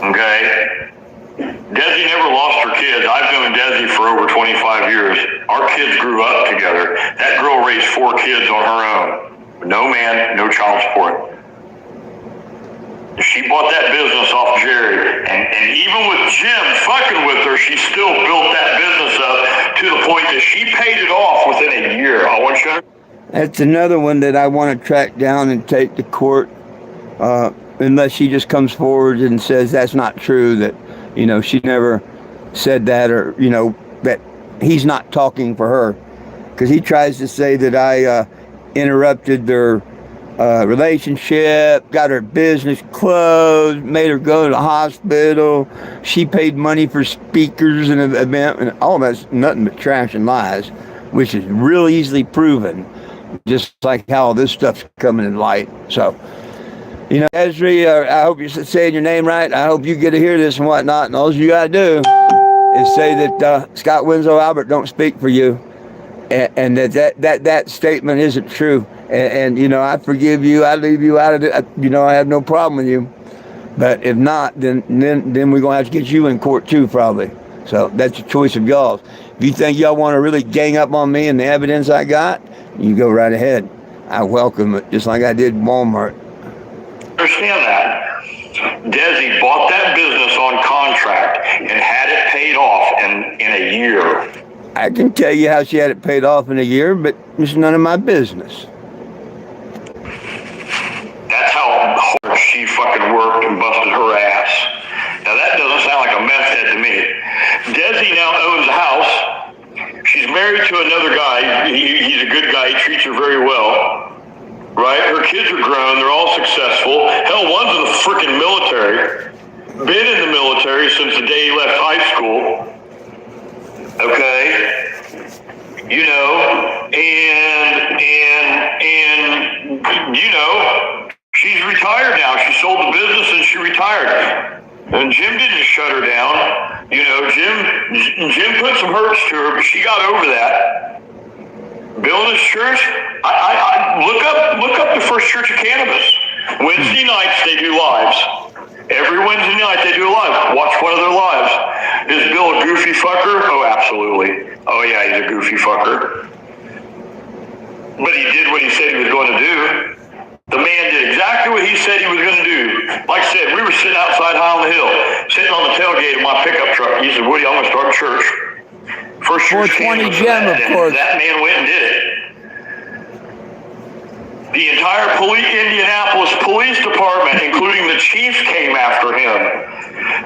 S2: Okay? Desi never lost her kids. I've known Desi for over 25 years. Our kids grew up together. That girl raised 4 kids on her own. No man, no child support. She bought that business off Jerry. And even with Jim fucking with her, she still built that business up to the point that she paid it off within a year. I want you to...
S1: That's another one that I want to track down and take to court, unless she just comes forward and says that's not true, that, you know, she never said that, or, you know, that he's not talking for her. Because he tries to say that I interrupted their relationship, got her business closed, made her go to the hospital. She paid money for speakers and an event, and all that's nothing but trash and lies, which is real easily proven, just like how all this stuff's coming in light. So, you know, Esri, I hope you're saying your name right. I hope you get to hear this and whatnot, and all you got to do is say that Scott Winslow Albert don't speak for you, and that statement isn't true. And you know, I forgive you. I leave you out of it. You know, I have no problem with you. But if not, then we're gonna have to get you in court too, probably. So that's a choice of y'all. If you think y'all want to really gang up on me and the evidence I got, you go right ahead. I welcome it, just like I did Walmart.
S2: Understand that. Desi bought that business on contract and had it paid off in a year.
S1: I can tell you how she had it paid off in a year, but it's none of my business.
S2: That's how hard she fucking worked and busted her ass. Now that doesn't sound like a meth head to me. Desi now owns a house. She's married to another guy. He's a good guy. He treats her very well. Right? Her kids are grown. They're all successful. Hell, one's in the freaking military. Been in the military since the day he left high school. Okay? You know, and you know, she's retired now. She sold the business and she retired. And Jim didn't shut her down. You know, Jim put some hurts to her, but she got over that. Building his church, I look up the First Church of Cannabis. Wednesday nights they do lives. Every Wednesday night they do a live. Watch one of their lives. Is Bill a goofy fucker? Oh, absolutely. Oh yeah, he's a goofy fucker. But he did what he said he was going to do. The man did exactly what he said he was going to do. Like I said, we were sitting outside high on the hill, sitting on the tailgate of my pickup truck. He said, Woody, I'm going to start a church. First Church
S1: 420 Jim, of course.
S2: That man went and did it. The entire Indianapolis Police Department, including the chief, came after him.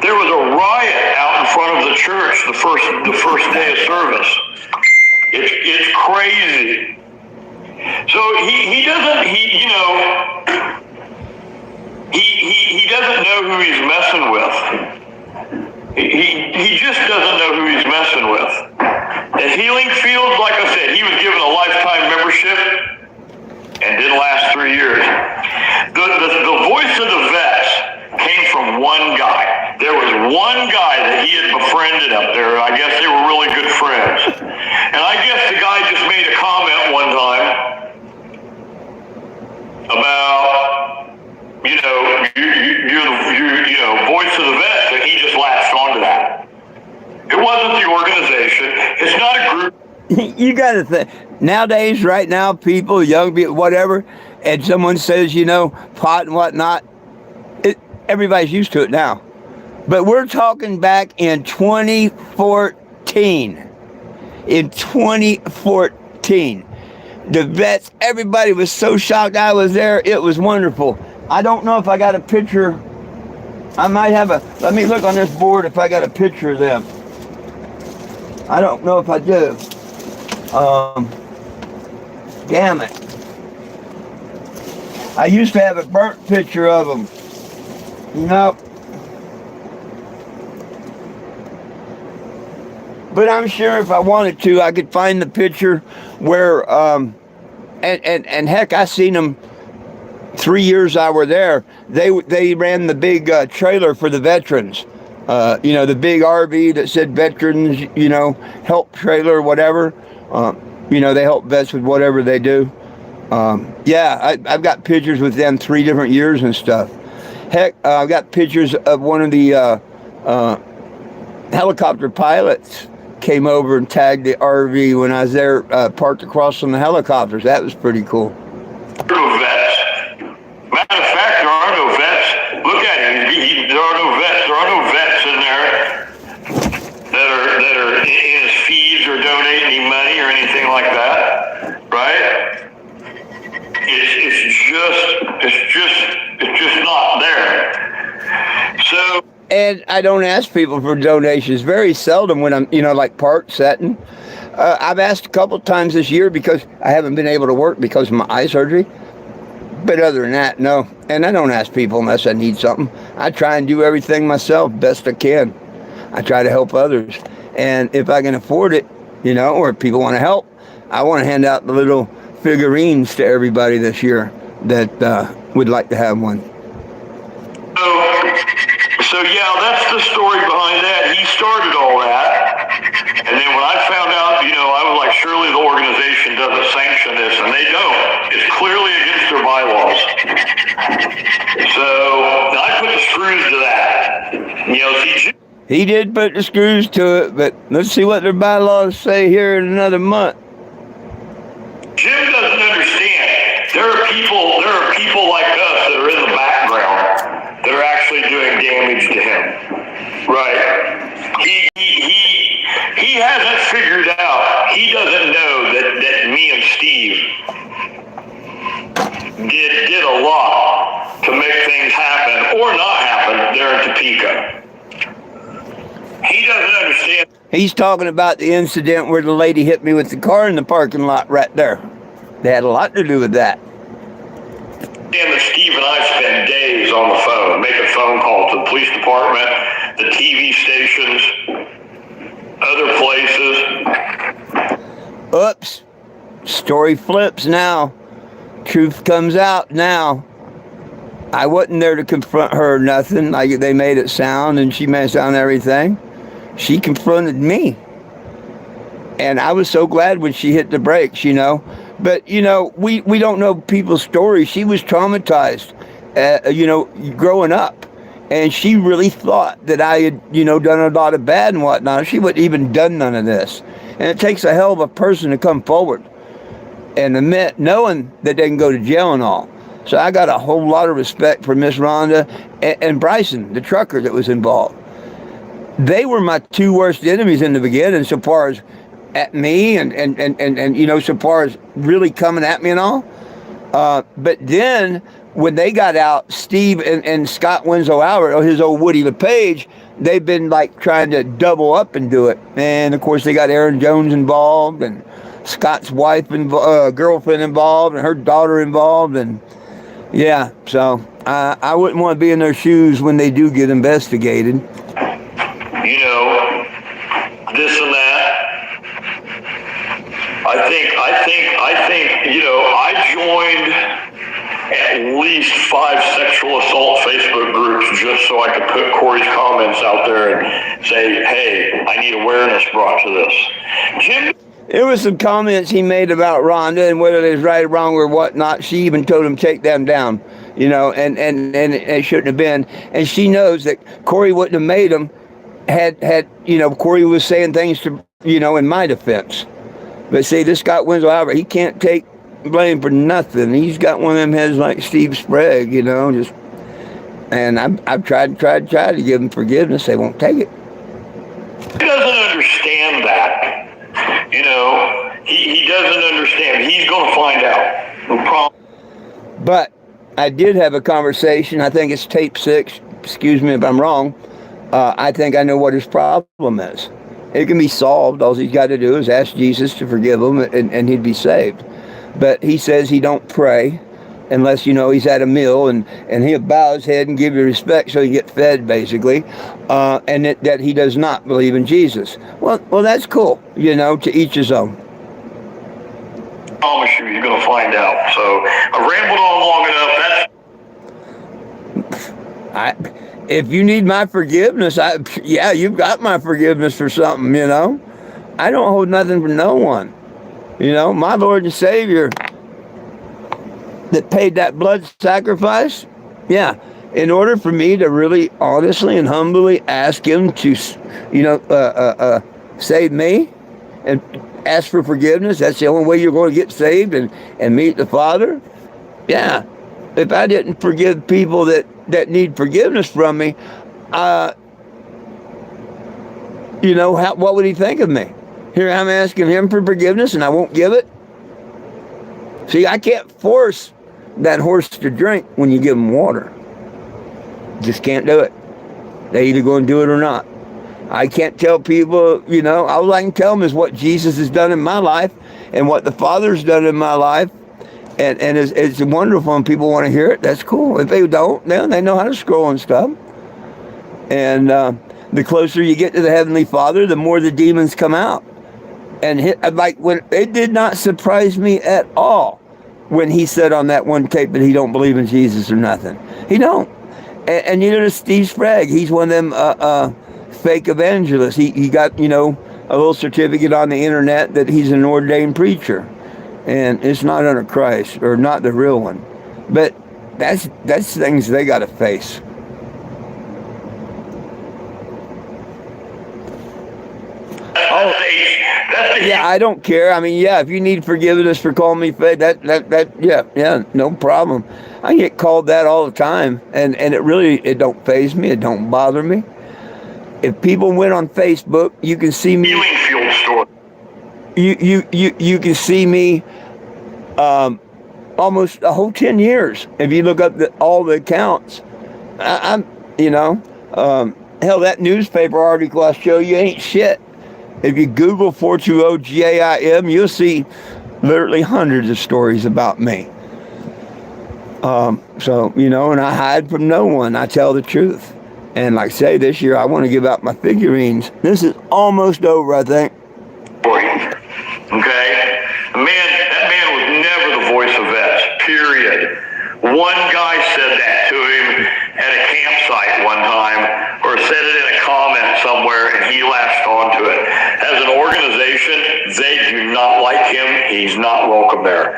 S2: There was a riot out in front of the church the first day of service. It's crazy. So he doesn't know who he's messing with. He just doesn't know who he's messing with. At Healing Fields, like I said, he was given a lifetime membership and didn't last 3 years. The voice of the vets came from one guy. There was one guy that he had befriended up there. I guess they were really good friends. And I guess the guy just made a comment one time about, you know, voice of the vets, and he just latched onto that. It wasn't the organization. It's not a group.
S1: You got to think, nowadays, right now, people, young people, whatever, and someone says, you know, pot and whatnot, everybody's used to it now. But we're talking back in 2014. In 2014. The vets, everybody was so shocked I was there. It was wonderful. I don't know if I got a picture. I might have let me look on this board if I got a picture of them. I don't know if I do. Damn it. I used to have a burnt picture of them. Nope. But I'm sure if I wanted to, I could find the picture where, and heck, I seen them 3 years I were there. They ran the big trailer for the veterans. You know, the big RV that said veterans, you know, help trailer, whatever. You know, they help vets with whatever they do. Yeah, I've got pictures with them 3 different years and stuff. Heck, I've got pictures of one of the helicopter pilots came over and tagged the RV when I was there, parked across from the helicopters. That was pretty cool.
S2: Vets. Matter of fact, there are no vets. Look donate any money or anything like that, right? It's just not there. So.
S1: And I don't ask people for donations very seldom when I'm, like park setting. I've asked a couple times this year because I haven't been able to work because of my eye surgery. But other than that, no. And I don't ask people unless I need something. I try and do everything myself best I can. I try to help others. And if I can afford it, or if people want to help, I want to hand out the little figurines to everybody this year that would like to have one.
S2: So yeah, that's the story behind that. He started all that. And then when I found out, I was like, surely the organization doesn't sanction this, and they don't. It's clearly against their bylaws. So I put the screws to that.
S1: He did put the screws to it, but let's see what their bylaws say here in another month.
S2: Jim doesn't understand. There are people like us that are in the background that are actually doing damage to him. Right? He hasn't figured out. He doesn't know that me and Steve did a lot to make things happen or not happen there in Topeka. He doesn't understand.
S1: He's talking about the incident where the lady hit me with the car in the parking lot right there. They had a lot to do with that.
S2: And that Steve and I spend days on the phone, making phone calls to the police department, the TV stations, other places.
S1: Oops. Story flips now. Truth comes out now. I wasn't there to confront her or nothing like they made it sound, and she made it sound everything. She confronted me. And I was so glad when she hit the brakes, But, we don't know people's stories. She was traumatized, growing up. And she really thought that I had, done a lot of bad and whatnot. She wouldn't even done none of this. And it takes a hell of a person to come forward and admit, knowing that they can go to jail and all. So I got a whole lot of respect for Miss Rhonda and Bryson, the trucker that was involved. They were my two worst enemies in the beginning, so far as at me and so far as really coming at me and all. But then when they got out, Steve and Scott Winslow Albert, his old Woody LePage, they've been like trying to double up and do it. And of course they got Aaron Jones involved and Scott's wife and girlfriend involved and her daughter involved. And yeah, so I wouldn't want to be in their shoes when they do get investigated.
S2: This and that. I think, I joined at least 5 sexual assault Facebook groups just so I could put Corey's comments out there and say, hey, I need awareness brought to this. Jim.
S1: There was some comments he made about Rhonda and whether it was right or wrong or whatnot. She even told him to take them down, and it shouldn't have been. And she knows that Corey wouldn't have made them had Corey was saying things to, in my defense. But see, this Scott Winslow Albert, he can't take blame for nothing. He's got one of them heads like Steve Sprague, and I've tried to give him forgiveness. They won't take it.
S2: He doesn't understand that. He doesn't understand. He's going to find out. No problem.
S1: But I did have a conversation. I think it's tape 6. Excuse me if I'm wrong. I think I know what his problem is. It can be solved. All he's got to do is ask Jesus to forgive him, and he'd be saved. But he says he don't pray unless, he's at a meal, and he'll bow his head and give you respect so you get fed, basically, and that he does not believe in Jesus. Well, that's cool, to each his own.
S2: I promise you, you're going to find out. So I rambled on long enough.
S1: If you need my forgiveness, you've got my forgiveness for something, I don't hold nothing for no one. My Lord and Savior that paid that blood sacrifice, in order for me to really honestly and humbly ask him to, save me and ask for forgiveness, that's the only way you're going to get saved and meet the Father. Yeah. If I didn't forgive people that need forgiveness from me, what would he think of me? Here I'm asking him for forgiveness and I won't give it. See, I can't force that horse to drink when you give him water. Just can't do it. They either going to do it or not. I can't tell people, all I can tell them is what Jesus has done in my life and what the Father's done in my life. And it's wonderful when people want to hear it. That's cool. If they don't, then they know how to scroll and stuff. And the closer you get to the Heavenly Father, the more the demons come out. And it did not surprise me at all when he said on that one tape that he don't believe in Jesus or nothing. He don't. And neither does Steve Sprague. He's one of them fake evangelists. He got, a little certificate on the internet that he's an ordained preacher. And it's not under Christ, or not the real one. But that's things they got to face. Yeah, I don't care. I mean, yeah, if you need forgiveness for calling me fake, yeah, no problem. I get called that all the time, and it don't faze me. It don't bother me. If people went on Facebook, you can see me.
S2: Healing Field store.
S1: You can see me almost a whole 10 years. If you look up all the accounts, hell, that newspaper article I show you ain't shit. If you Google 420 GAIM, you'll see literally hundreds of stories about me. And I hide from no one. I tell the truth. And like I say, this year I want to give out my figurines. This is almost over, I think.
S2: Okay? That man was never the voice of vets, period. One guy said that to him at a campsite one time, or said it in a comment somewhere, and he latched onto it. As an organization, they do not like him. He's not welcome there.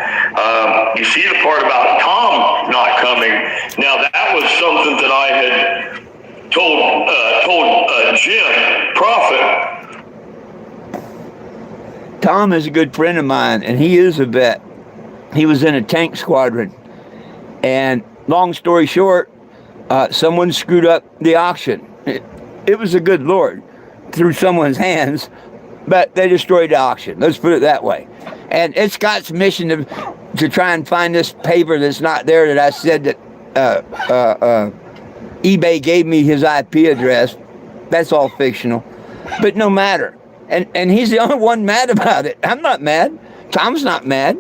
S2: You see the part about Tom not coming. Now, that was something that I had told Jim Prophet.
S1: Tom is a good friend of mine, and he is a vet. He was in a tank squadron. And long story short, someone screwed up the auction. It was a good Lord through someone's hands, but they destroyed the auction. Let's put it that way. And it's Scott's mission to try and find this paper that's not there that I said that eBay gave me his IP address. That's all fictional. But no matter. And he's the only one mad about it. I'm not mad. Tom's not mad.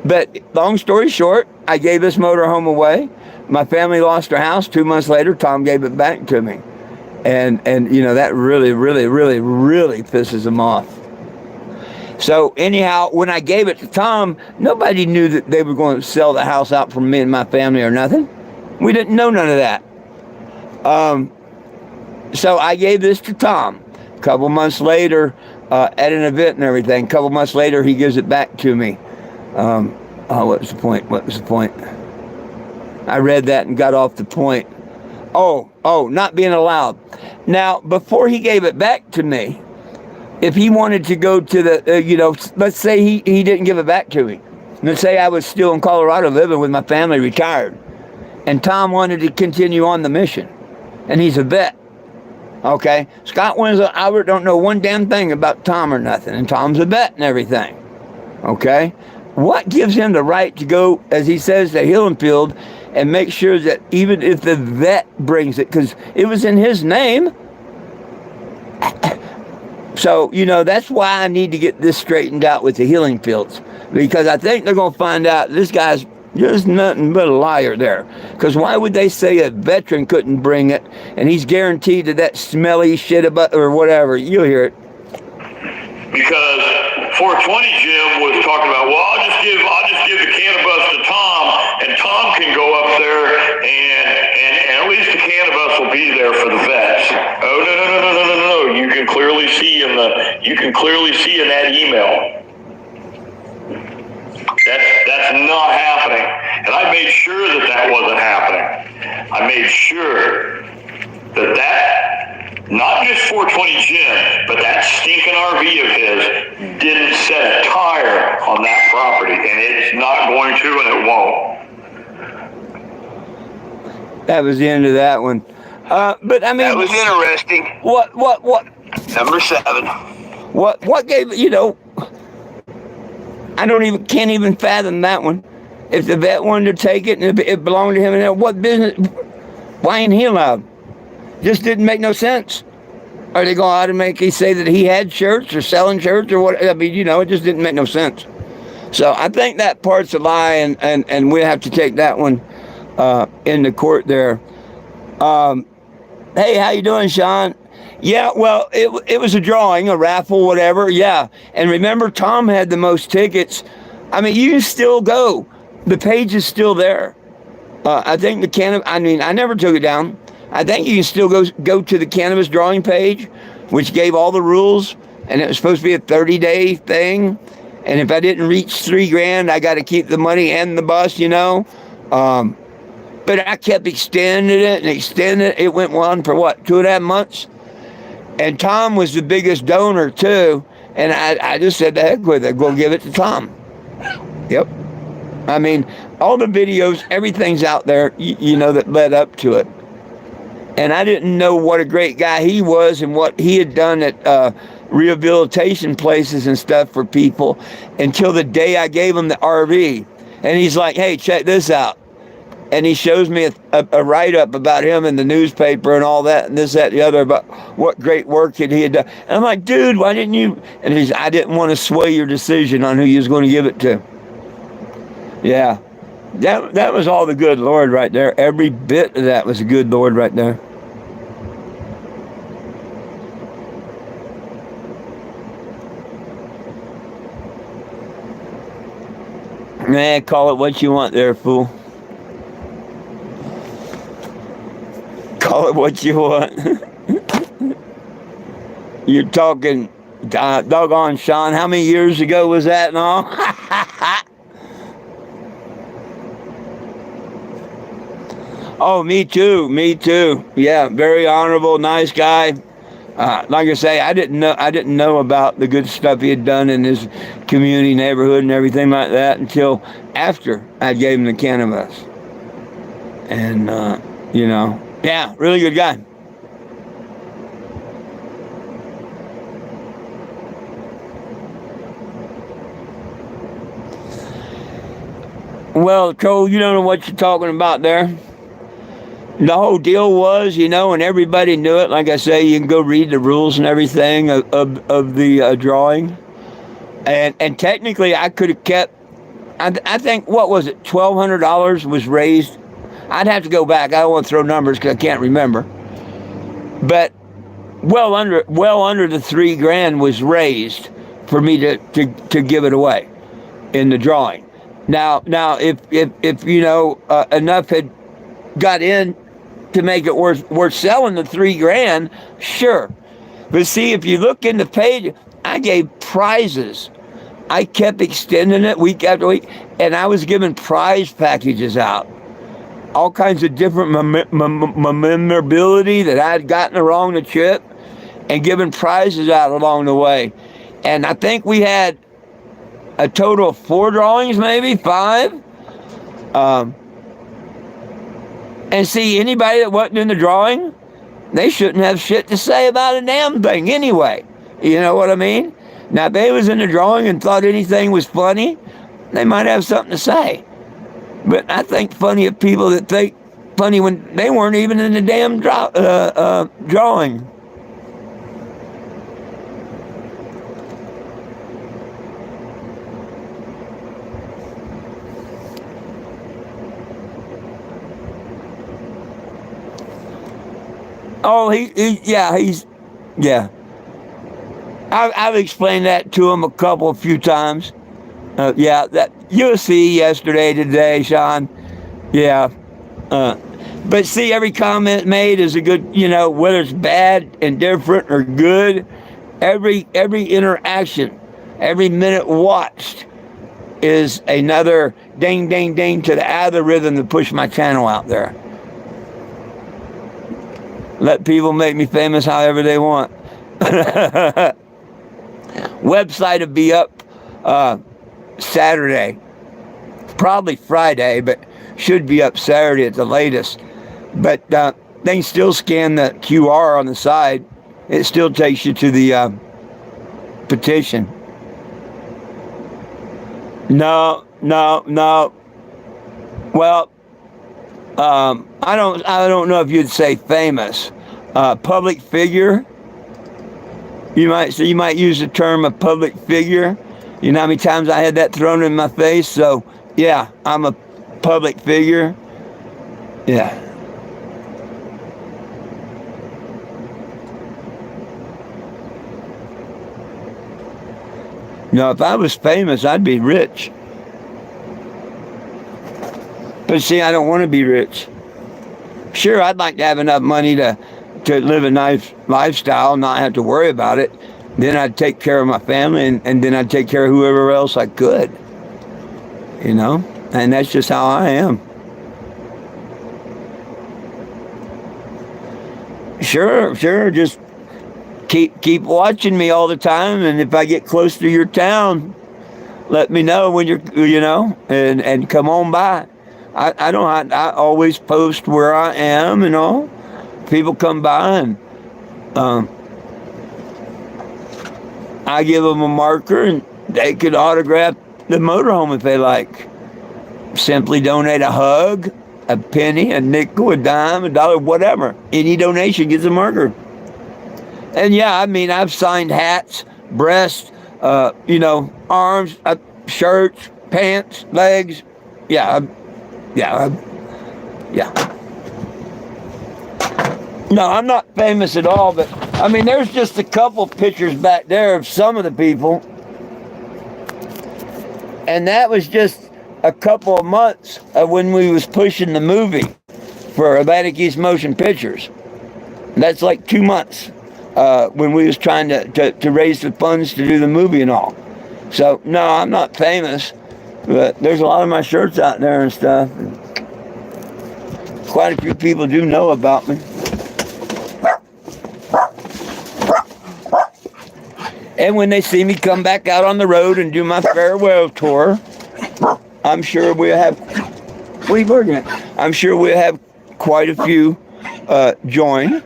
S1: But long story short, I gave this motorhome away. My family lost their house. 2 months later, Tom gave it back to me. And that really, really, really, really pisses him off. So anyhow, when I gave it to Tom, nobody knew that they were going to sell the house out from me and my family or nothing. We didn't know none of that. So I gave this to Tom. A couple months later, at an event and everything, a couple months later, he gives it back to me. What was the point? I read that and got off the point. Oh, not being allowed. Now, before he gave it back to me, if he wanted to go to the, let's say he didn't give it back to me. Let's say I was still in Colorado living with my family, retired. And Tom wanted to continue on the mission. And he's a vet. Okay? Scott Winslow, Albert don't know one damn thing about Tom or nothing. And Tom's a vet and everything. Okay? What gives him the right to go, as he says, to Healing Field and make sure that even if the vet brings it, because it was in his name. So, that's why I need to get this straightened out with the Healing Fields. Because I think they're going to find out this guy's just nothing but a liar there. Because why would they say a veteran couldn't bring it and he's guaranteed that smelly shit about, or whatever, you'll hear it.
S2: Because 420 Jim was talking about, well, I'll just give the cannabis to Tom, and Tom can go up there, and at least the cannabis will be there for the vets. Oh no! You can clearly see in that email. That's not happening, and I made sure that wasn't happening. I made sure that not just 420 Jim, but that stinking RV of his didn't set a tire on that property, and it's not going to, and it won't.
S1: That was the end of that one. But I mean,
S2: that was interesting.
S1: What?
S2: Number 7.
S1: What gave, I can't even fathom that one. If the vet wanted to take it and it belonged to him, and what business, why ain't he allowed? Just didn't make no sense. Are they going to automatically say that he had shirts or selling shirts or what? I mean, it just didn't make no sense. So I think that part's a lie, and we have to take that one into court there. Hey, how you doing, Sean? Yeah, well, it was a drawing, a raffle, whatever. Yeah, and remember, Tom had the most tickets. I mean, you can still go. The page is still there. I think the cannabis. I mean, I never took it down. I think you can still go to the cannabis drawing page, which gave all the rules, and it was supposed to be a 30-day thing. And if I didn't reach $3,000, I got to keep the money and the bus, But I kept extending it and extending it. It went on for 2.5 months? And Tom was the biggest donor too. And I just said, the heck with it, go give it to Tom. Yep. I mean, all the videos, everything's out there, that led up to it. And I didn't know what a great guy he was and what he had done at rehabilitation places and stuff for people until the day I gave him the RV. And he's like, hey, check this out. And he shows me a write-up about him in the newspaper and all that and this, that, the other about what great work he had done. And I'm like, dude, why didn't you? And he's, I didn't want to sway your decision on who you was going to give it to. Yeah, that was all the good Lord right there. Every bit of that was a good Lord right there. Man, call it what you want there, fool. Call it what you want. You're talking, doggone Sean, how many years ago was that and all? Oh, me too. Yeah, very honorable, nice guy. Like I say, I didn't know about the good stuff he had done in his community, neighborhood, and everything like that until after I gave him the cannabis. And yeah, really good guy. Well, Cole, you don't know what you're talking about there. The whole deal was, and everybody knew it. Like I say, you can go read the rules and everything of the drawing. And technically, I could have kept, I think, what was it, $1,200 was raised. I'd have to go back. I don't want to throw numbers because I can't remember. But well under the $3,000 was raised for me to give it away in the drawing. Now if enough had got in to make it worth selling the $3,000, sure. But see, if you look in the page, I gave prizes. I kept extending it week after week, and I was giving prize packages out. All kinds of different memorability that I had gotten along the trip, and giving prizes out along the way. And I think we had a total of 4 drawings, maybe 5. And see, anybody that wasn't in the drawing, they shouldn't have shit to say about a damn thing anyway. You know what I mean? Now, if they was in the drawing and thought anything was funny, they might have something to say. But I think funny of people that think funny when they weren't even in the damn drawing. Oh, he's. I've explained that to him a few times. That you'll see yesterday, today, Sean. Yeah. But see, every comment made is a good, whether it's bad, indifferent, or good, every interaction, every minute watched is another ding, ding, ding to the algorithm to push my channel out there. Let people make me famous however they want. Website will be up Saturday, probably Friday, but should be up Saturday at the latest. But they can still scan the QR on the side. It still takes you to the petition. No. Well, I don't know if you'd say famous. Public figure. You might use the term a public figure. You know how many times I had that thrown in my face? So yeah, I'm a public figure. Yeah. No, if I was famous, I'd be rich. But see, I don't want to be rich. Sure, I'd like to have enough money to live a nice lifestyle, not have to worry about it. Then I'd take care of my family, and then I'd take care of whoever else I could. You know? And that's just how I am. Sure, just keep watching me all the time, and if I get close to your town, let me know when and come on by. I always post where I am and all. People come by, and I give them a marker, and they could autograph the motorhome if they like. Simply donate a hug, a penny, a nickel, a dime, a dollar, whatever. Any donation gets a marker. And yeah, I mean, I've signed hats, breasts, arms, shirts, pants, legs. Yeah. No, I'm not famous at all, but I mean, there's just a couple pictures back there of some of the people. And that was just a couple of months of when we was pushing the movie for Atlantic East Motion Pictures. That's like 2 months when we was trying to raise the funds to do the movie and all. So, no, I'm not famous, but there's a lot of my shirts out there and stuff. And quite a few people do know about me. And when they see me come back out on the road and do my farewell tour, I'm sure we'll have, what are you working at? I'm sure we'll have quite a few join.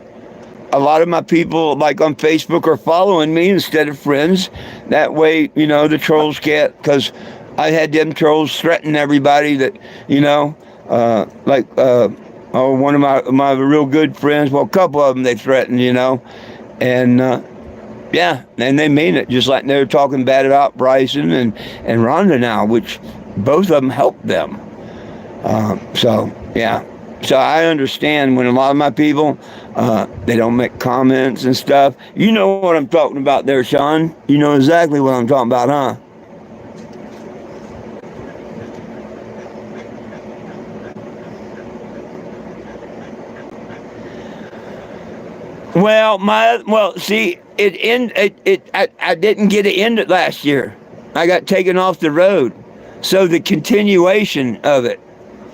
S1: A lot of my people, like on Facebook, are following me instead of friends. That way, the trolls can't, because I had them trolls threaten everybody that, one of my real good friends, well, a couple of them they threatened, and yeah, and they mean it, just like they're talking bad about Bryson and Rhonda now, which both of them helped them. So I understand when a lot of my people, they don't make comments and stuff. You know what I'm talking about there, Sean. You know exactly what I'm talking about, huh? See, I didn't get to end it last year. I got taken off the road. So the continuation of it,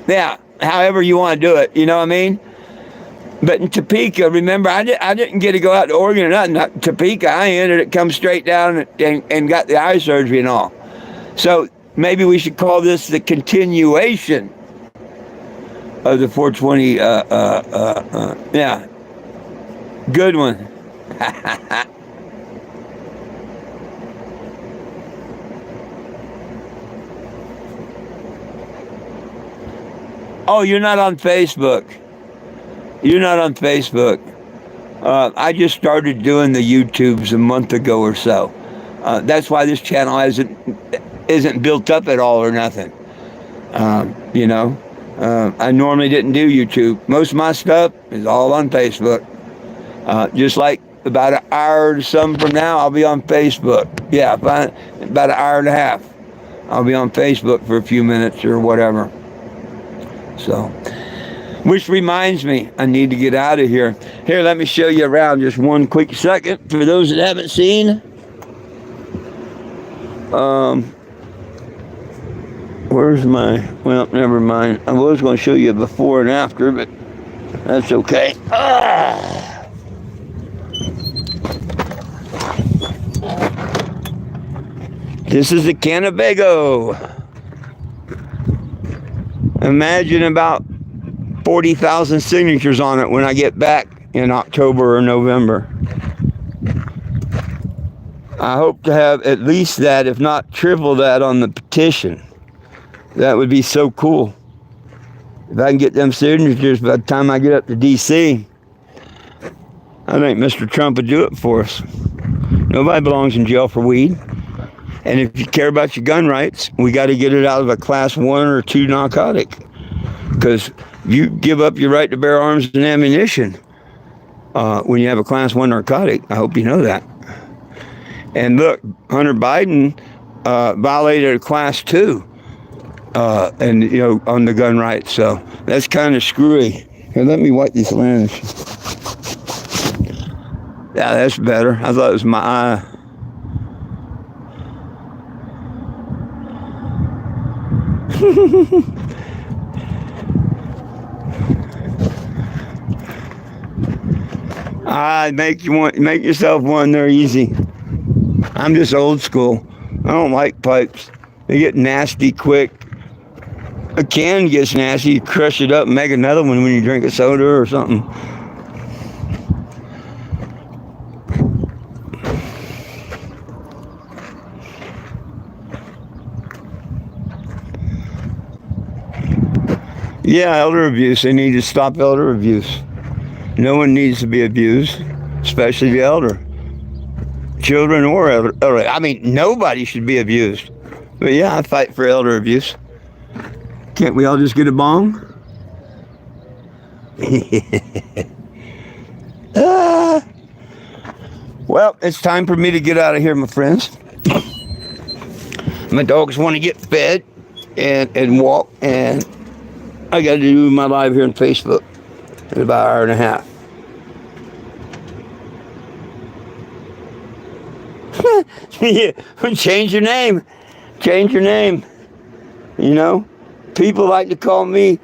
S1: yeah, however you want to do it, you know what I mean? But in Topeka, remember, I didn't get to go out to Oregon or nothing. Topeka, I ended it, come straight down and got the eye surgery and all. So maybe we should call this the continuation of the 420, yeah. Good one. Oh, you're not on Facebook. You're not on Facebook. I just started doing the YouTubes a month ago or so. That's why this channel isn't built up at all or nothing. I normally didn't do YouTube. Most of my stuff is all on Facebook. Just like about an hour or something from now, I'll be on Facebook. Yeah, about an hour and a half. I'll be on Facebook for a few minutes or whatever. So, which reminds me, I need to get out of here. Here, let me show you around just one quick second for those that haven't seen. Where's well, never mind. I was going to show you before and after, but that's okay. This is the Kennebago. Imagine about 40,000 signatures on it when I get back in October or November. I hope to have at least that, if not triple that, on the petition. That would be so cool. If I can get them signatures by the time I get up to D.C., I think Mr. Trump would do it for us. Nobody belongs in jail for weed. And if you care about your gun rights, we got to get it out of a class 1 or 2 narcotic. Because you give up your right to bear arms and ammunition when you have a class 1 narcotic. I hope you know that. And look, Hunter Biden violated a class 2, and on the gun rights. So that's kind of screwy. Here, let me wipe this lens. Yeah, that's better. I thought it was my eye. Make yourself one. They're easy. I'm just old school. I don't like pipes. They get nasty quick. A can gets nasty. You crush it up and make another one when you drink a soda or something. Yeah, elder abuse. They need to stop elder abuse. No one needs to be abused, especially the elder. Children or elder. I mean, nobody should be abused. But yeah, I fight for elder abuse. Can't we all just get a bong? Well, it's time for me to get out of here, my friends. My dogs want to get fed and walk, and I got to do my live here on Facebook in about an hour and a half. Yeah, change your name. Change your name. People like to call me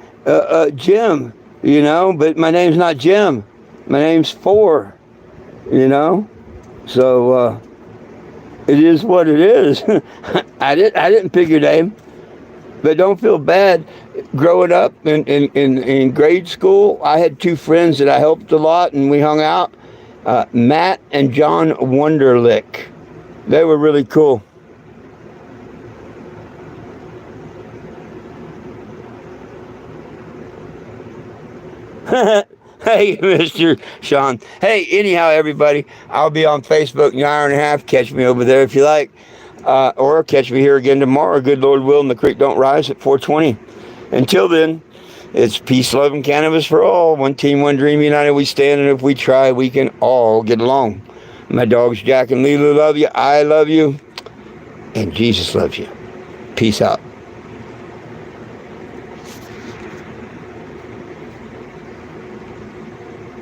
S1: Jim, but my name's not Jim. My name's Four, So it is what it is. I didn't pick your name. But don't feel bad. Growing up in grade school, I had 2 friends that I helped a lot, and we hung out. Matt and John Wunderlich. They were really cool. Hey, Mr. Sean. Hey, anyhow, everybody, I'll be on Facebook in an hour and a half. Catch me over there if you like. Or catch me here again tomorrow. Good Lord willing, the creek don't rise at 4:20. Until then, it's peace, love, and cannabis for all. One team, one dream, united we stand, and if we try, we can all get along. My dogs, Jack and Lila, love you. I love you. And Jesus loves you. Peace out.